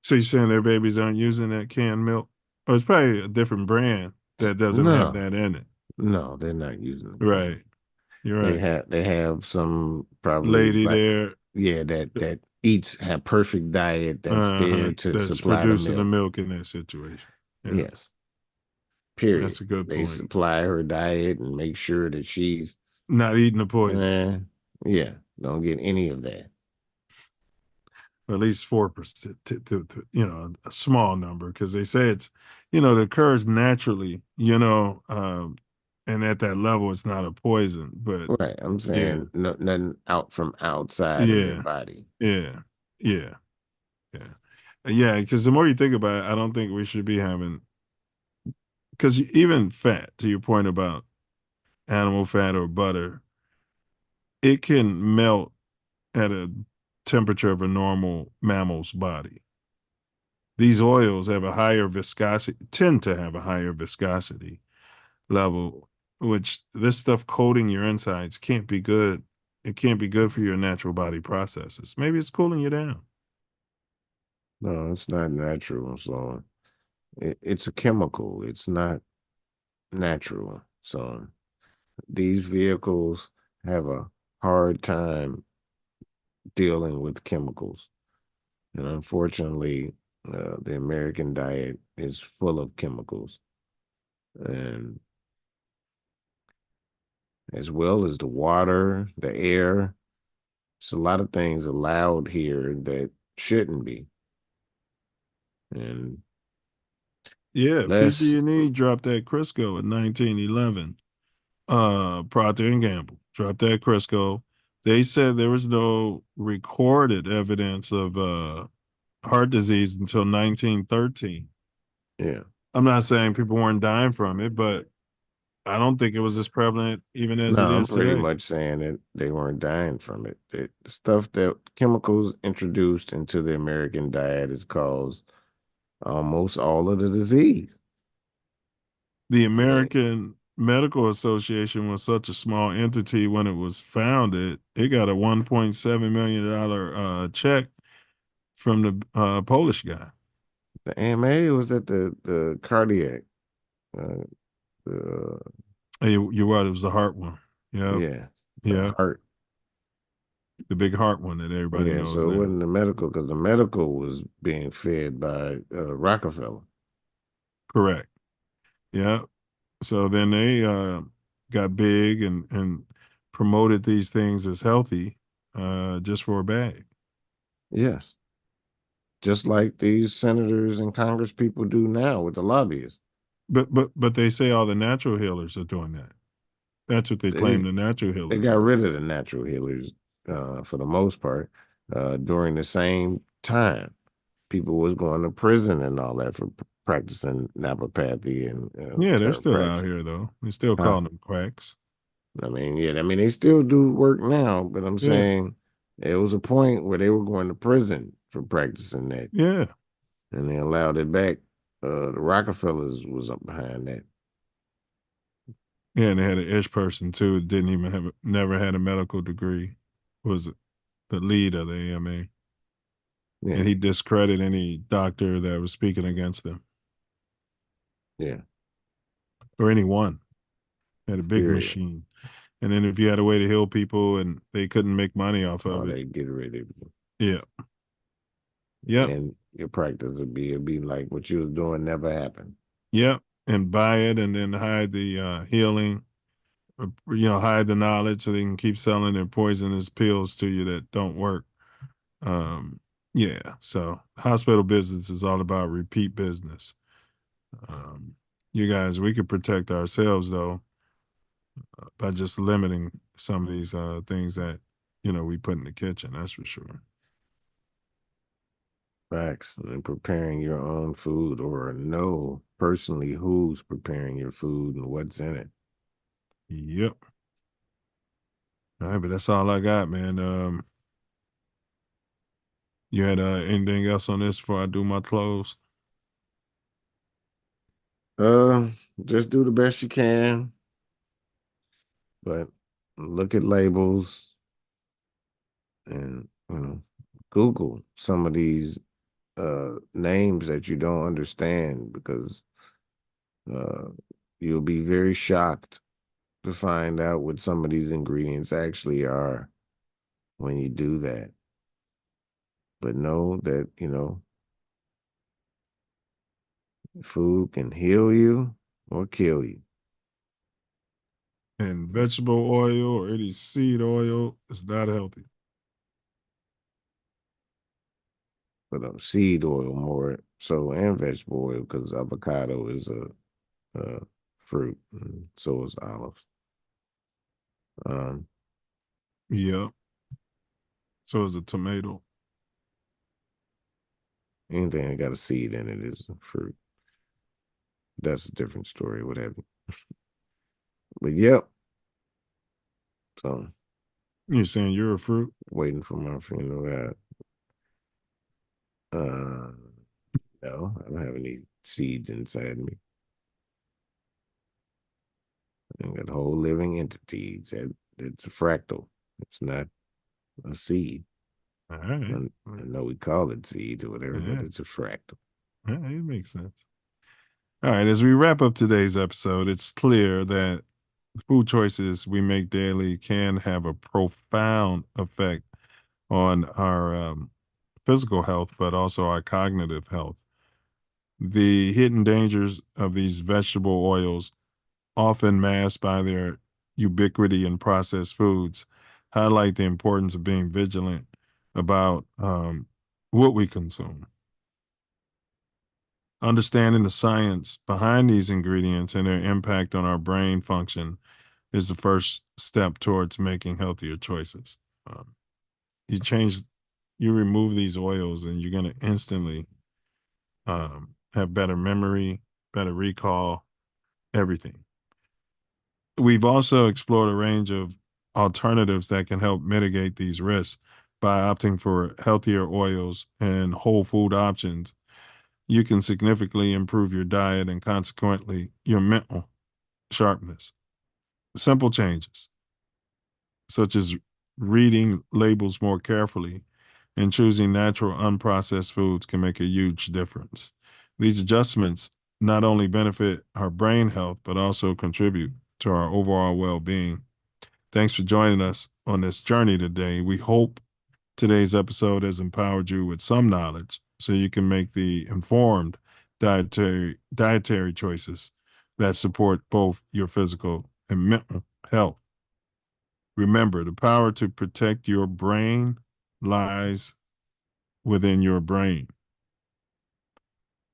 A: So you're saying their babies aren't using that canned milk? Or it's probably a different brand that doesn't have that in it.
L: No, they're not using it.
A: Right. You're right.
L: They have some probably
A: lady there.
L: Yeah, that have perfect diet that's there to
A: that's
L: supply
A: producing
L: the milk.
A: in that situation. Yeah.
L: Yes. Period.
A: That's a good
L: They
A: point.
L: supply her diet and make sure that she's
A: not eating the poison.
L: Yeah, don't get any of that.
A: Or at least 4%, to a small number, because they say it's, it occurs naturally, and at that level, it's not a poison. But
L: right, I'm saying nothing out from outside of their body.
A: Yeah. Because the more you think about it, I don't think we should be having, because even fat, to your point about animal fat or butter, it can melt at a temperature of a normal mammal's body. These oils have a higher viscosity, tend to have a higher viscosity level, which this stuff coating your insides can't be good. It can't be good for your natural body processes. Maybe it's cooling you down.
L: No, it's not natural. So it's a chemical. It's not natural. So these vehicles have a hard time dealing with chemicals. And unfortunately, the American diet is full of chemicals. And as well as the water, the air, it's a lot of things allowed here that shouldn't be. And
A: PG&E dropped that Crisco in 1911. Procter and Gamble dropped that Crisco. They said there was no recorded evidence of heart disease until 1913.
L: Yeah.
A: I'm not saying people weren't dying from it, but I don't think it was as prevalent even as
L: No,
A: it
L: I'm
A: is
L: pretty
A: today.
L: much saying that they weren't dying from it. The stuff that chemicals introduced into the American diet has caused almost all of the disease.
A: The American Medical Association was such a small entity when it was founded. It got a $1.7 million check from the Polish guy.
L: The AMA was at the cardiac. The,
A: Hey, you're right. It was the heart one. Yeah.
L: yeah, the
A: Yeah.
L: heart.
A: The big heart one that everybody
L: Yeah,
A: knows
L: so it
A: now.
L: wasn't the medical because the medical was being fed by Rockefeller.
A: Correct. Yeah. So then they got big and promoted these things as healthy just for a bag.
L: Yes. Just like these senators and Congress people do now with the lobbyists.
A: But they say all the natural healers are doing that. That's what they claim the natural
L: They
A: healers.
L: got rid of the natural healers for the most part during the same time. People was going to prison and all that for practicing naturopathy and
A: Yeah, they're
L: certain
A: still
L: practices.
A: out here though. They still
L: Huh?
A: calling them quacks.
L: I mean, yeah, I mean they still do work now, but I'm
A: Yeah.
L: saying there was a point where they were going to prison for practicing that.
A: Yeah.
L: And they allowed it back. The Rockefellers was up behind that.
A: Yeah, and they had an ish person too. Didn't even have, never had a medical degree. Was the lead of the AMA,
L: Yeah.
A: and he discredited any doctor that was speaking against them.
L: Yeah.
A: Or anyone. Had a big
L: Period.
A: machine, and then if you had a way to heal people and they couldn't make money off of it,
L: they get rid of it.
A: Yeah. Yep.
L: And your practice would be like what you was doing never happened.
A: Yep. And buy it and then hide the healing, hide the knowledge so they can keep selling their poisonous pills to you that don't work. Yeah. So hospital business is all about repeat business. You guys, we could protect ourselves though by just limiting some of these things that, we put in the kitchen. That's for sure.
L: Facts. And preparing your own food or know personally who's preparing your food and what's in it.
A: Yep. All right, but that's all I got, man. You had anything else on this before I do my close?
L: Just do the best you can, but look at labels and Google some of these names that you don't understand because you'll be very shocked to find out what some of these ingredients actually are when you do that. But know that, food can heal you or kill you.
A: And vegetable oil or any seed oil is not healthy.
L: But seed oil more so, and vegetable oil, because avocado is a fruit, and so is olives.
A: Yep. So is a tomato.
L: Anything that got a seed in it is a fruit. That's a different story, what have you. But yep. So
A: you're saying you're a fruit?
L: Waiting for my funeral. No, I don't have any seeds inside me. I got whole living entities. It's a fractal. It's not a seed.
A: All right.
L: I know we call it seeds or whatever, but it's a fractal.
A: All right, it makes sense. All right, as we wrap up today's episode, it's clear that food choices we make daily can have a profound effect on our physical health, but also our cognitive health. The hidden dangers of these vegetable oils, often masked by their ubiquity in processed foods, highlight the importance of being vigilant about what we consume. Understanding the science behind these ingredients and their impact on our brain function is the first step towards making healthier choices. You remove these oils and you're going to instantly have better memory, better recall, everything. We've also explored a range of alternatives that can help mitigate these risks by opting for healthier oils and whole food options. You can significantly improve your diet and consequently your mental sharpness. Simple changes, such as reading labels more carefully and choosing natural, unprocessed foods, can make a huge difference. These adjustments not only benefit our brain health, but also contribute to our overall well being. Thanks for joining us on this journey today. We hope today's episode has empowered you with some knowledge so you can make the informed dietary choices that support both your physical and mental health. Remember, the power to protect your brain lies within your brain.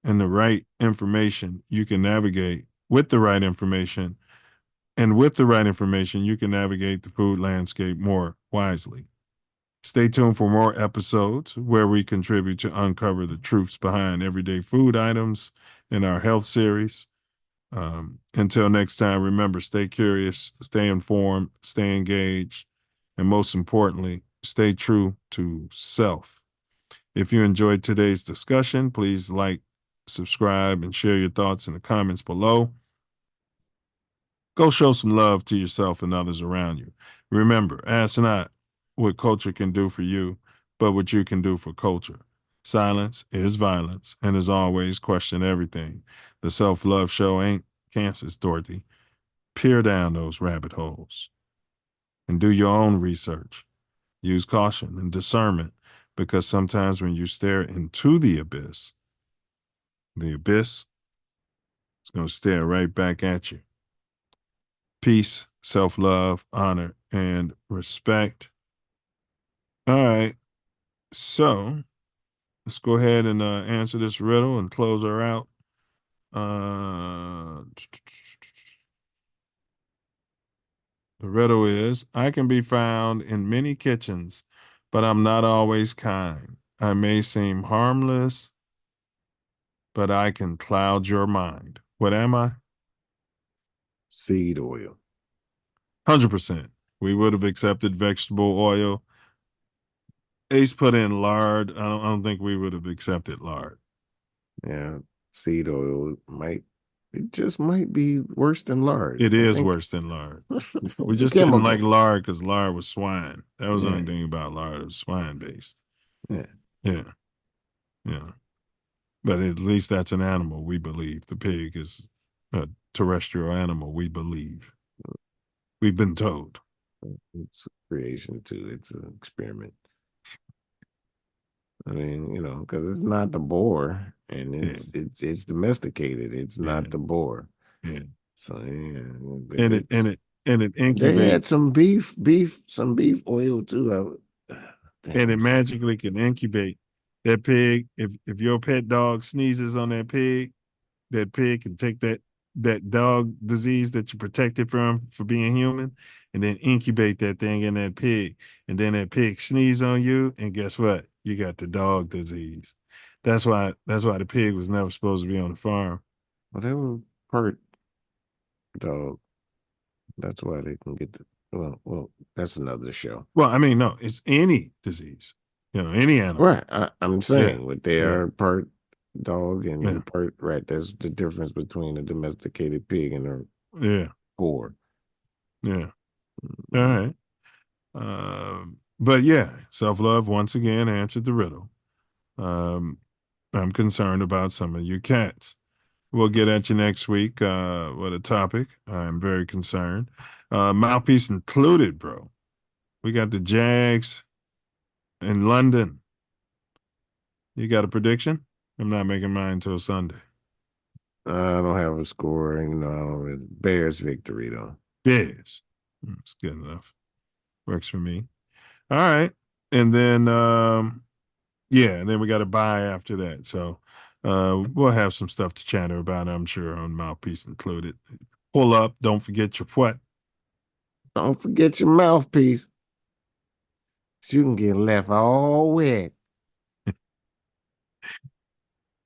A: And the right information, you can navigate with the right information. And with the right information, you can navigate the food landscape more wisely. Stay tuned for more episodes where we contribute to uncover the truths behind everyday food items in our health series. Until next time, remember, stay curious, stay informed, stay engaged, and most importantly, stay true to self. If you enjoyed today's discussion, please like, subscribe, and share your thoughts in the comments below. Go show some love to yourself and others around you. Remember, ask not what culture can do for you, but what you can do for culture. Silence is violence, and as always, question everything. The Self Love Show ain't Kansas, Dorothy. Peer down those rabbit holes and do your own research. Use caution and discernment, because sometimes when you stare into the abyss is going to stare right back at you. Peace, self-love, honor, and respect. All right. So let's go ahead and answer this riddle and close her out. The riddle is, I can be found in many kitchens, but I'm not always kind. I may seem harmless, but I can cloud your mind. What am I?
L: Seed oil.
A: 100%. We would have accepted vegetable oil. Ace put in lard. I don't think we would have accepted lard.
L: Yeah, seed oil just might be worse than lard.
A: It is worse than lard. We just didn't like lard because lard was swine. That was the only thing about lard. It was swine based.
L: Yeah.
A: Yeah. Yeah. But at least that's an animal, we believe. The pig is a terrestrial animal, we believe. We've been told.
L: It's a creation too. It's an experiment. I mean, because it's not the boar, and it's domesticated. It's not the boar.
A: Yeah.
L: So yeah,
A: And it incubates.
L: They had some beef oil too.
A: And it magically can incubate. That pig, if your pet dog sneezes on that pig can take that dog disease that you protected from for being human, and then incubate that thing in that pig. And then that pig sneeze on you, and guess what? You got the dog disease. That's why the pig was never supposed to be on the farm.
L: Well, they were part dog. That's why they can get the well, that's another show.
A: Well, I mean, no, it's any disease. Any animal.
L: Right. I'm saying but they are part dog and part right. That's the difference between a domesticated pig and a boar.
A: Yeah. All right. But yeah, self-love once again answered the riddle. I'm concerned about some of you cats. We'll get at you next week with a topic. I'm very concerned. Mouthpiece included, bro. We got the Jags in London. You got a prediction? I'm not making mine until Sunday.
L: I don't have a score. Bears victory, though.
A: Bears. That's good enough. Works for me. All right. And then, and then we got a bye after that. So we'll have some stuff to chatter about, I'm sure, on Mouthpiece included. Pull up. Don't forget your what?
L: Don't forget your mouthpiece. You can get left all wet.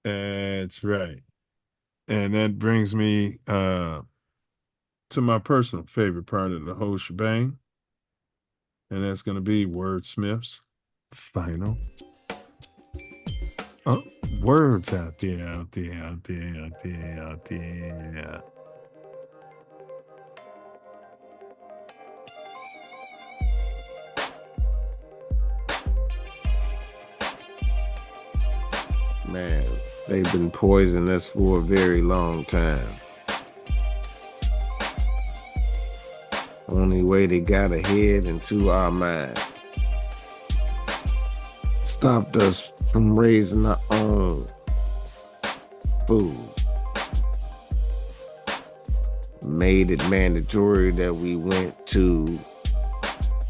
A: That's right. And that brings me to my personal favorite part of the whole shebang, and that's going to be Wordsmith's final. Words out there, out there, out there, out there, out there.
L: Man, they've been poisoning us for a very long time. Only way they got ahead into our mind. Stopped us from raising our own food. Made it mandatory that we went to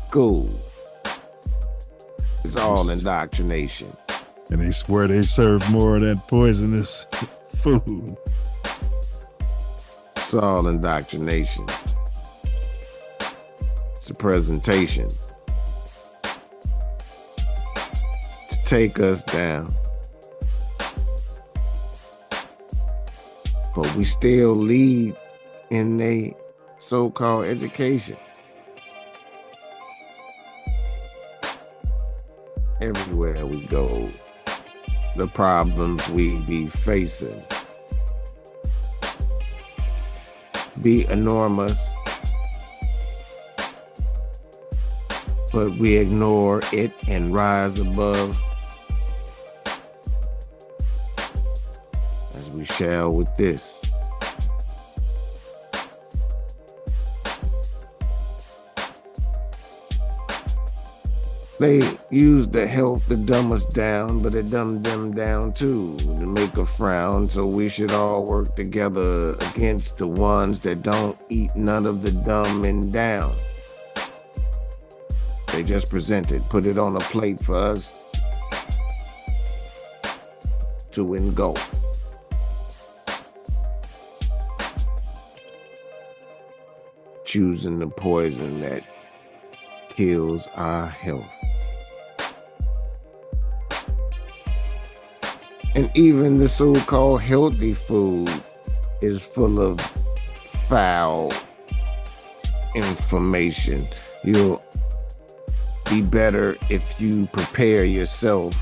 L: school. It's all indoctrination.
A: And they swear they serve more of that poisonous food.
L: It's all indoctrination. It's a presentation to take us down. But we still lead in a so-called education. Everywhere we go, the problems we be facing be enormous, but we ignore it and rise above, as we shall with this. They use the health to dumb us down, but it dumbed them down too, to make a frown. So we should all work together against the ones that don't eat none of the dumb and down. They just present it, put it on a plate for us to engulf. Choosing the poison that kills our health. And even the so-called healthy food is full of foul information. You'll be better if you prepare yourself.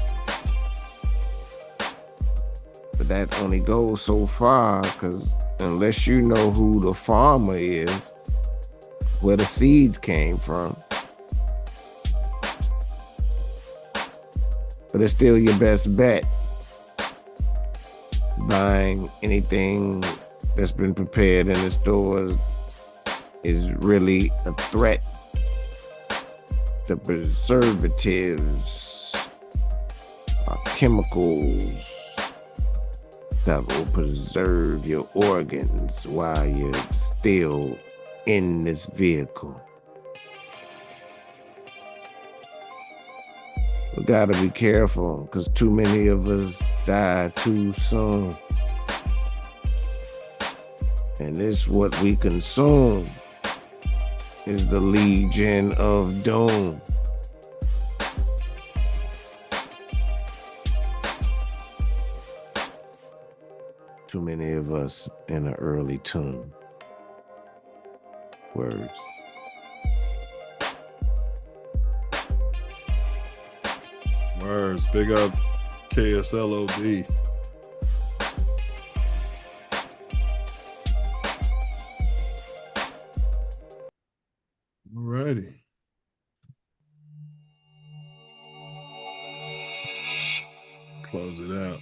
L: But that only goes so far, because unless you know who the farmer is, where the seeds came from, but it's still your best bet. Buying anything that's been prepared in the stores is really a threat. The preservatives are chemicals that will preserve your organs while you're still in this vehicle. We gotta be careful, because too many of us die too soon. And this what we consume is the Legion of Doom. Too many of us in an early tune. Words.
A: Words, big up KSLOD. Alrighty. Close it out.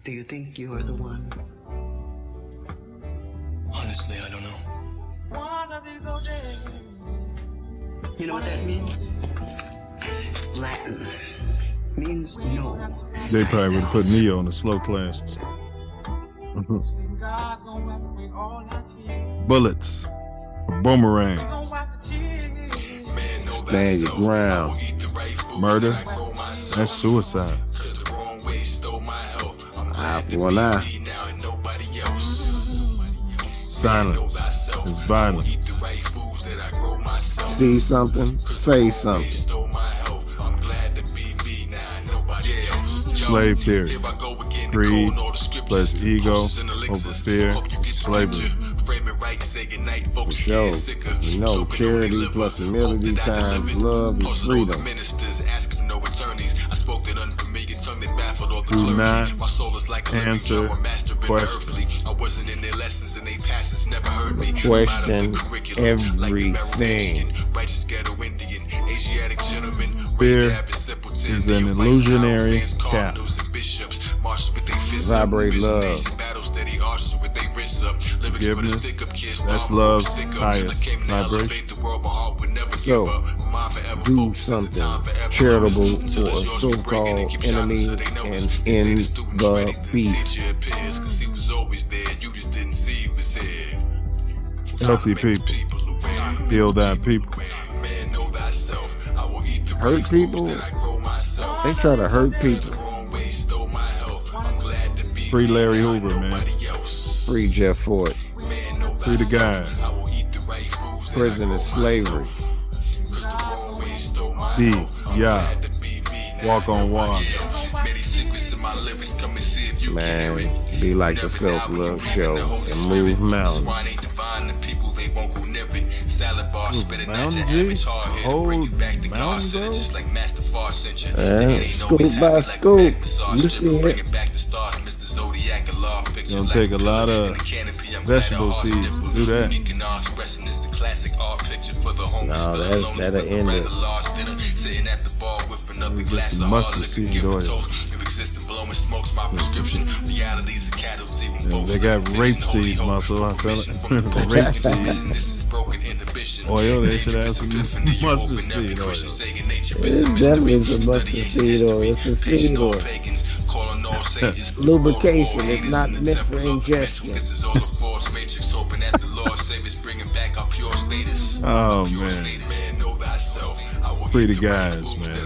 F: Do you think you are the one?
H: Honestly, I don't know.
F: You know what that means? It's Latin. Means no.
A: They probably would put Neo in the slow classes. Bullets, boomerangs,
L: stand your ground.
A: Murder, that's suicide.
L: Eye for an eye.
A: Silence is violence.
L: See something, say something.
A: Slave theory. Greed plus ego over fear, slavery.
L: For sure. You know, charity plus humility times love is freedom.
A: Do not answer questions.
L: Question everything.
A: Fear is an illusionary cap.
L: Vibrate love.
A: Forgiveness, that's love's highest vibration.
L: So, do something charitable for a so-called enemy and end the beef.
A: Healthy people, heal that people.
L: Hurt people? They try to hurt people.
A: Free Larry Hoover, man.
L: Free Jeff Ford.
A: Free the guys.
L: Prison is slavery.
A: Walk on water.
L: Man, be like the Self Luv Show and move mountains.
A: Mountain G? Whole mountain, bro?
L: Scoop by scoop. You see it.
A: Gonna take a lot of vegetable seeds to do that.
L: No, that'll end it.
A: Get some mustard seed oil. And they got rape seed muscle, I feel it. Rape seed oil, they should have some mustard seed oil.
L: It's definitely some mustard seed oil. It's a seed oil. Lubrication is not meant for ingestion.
A: Oh man. Free the guys, man.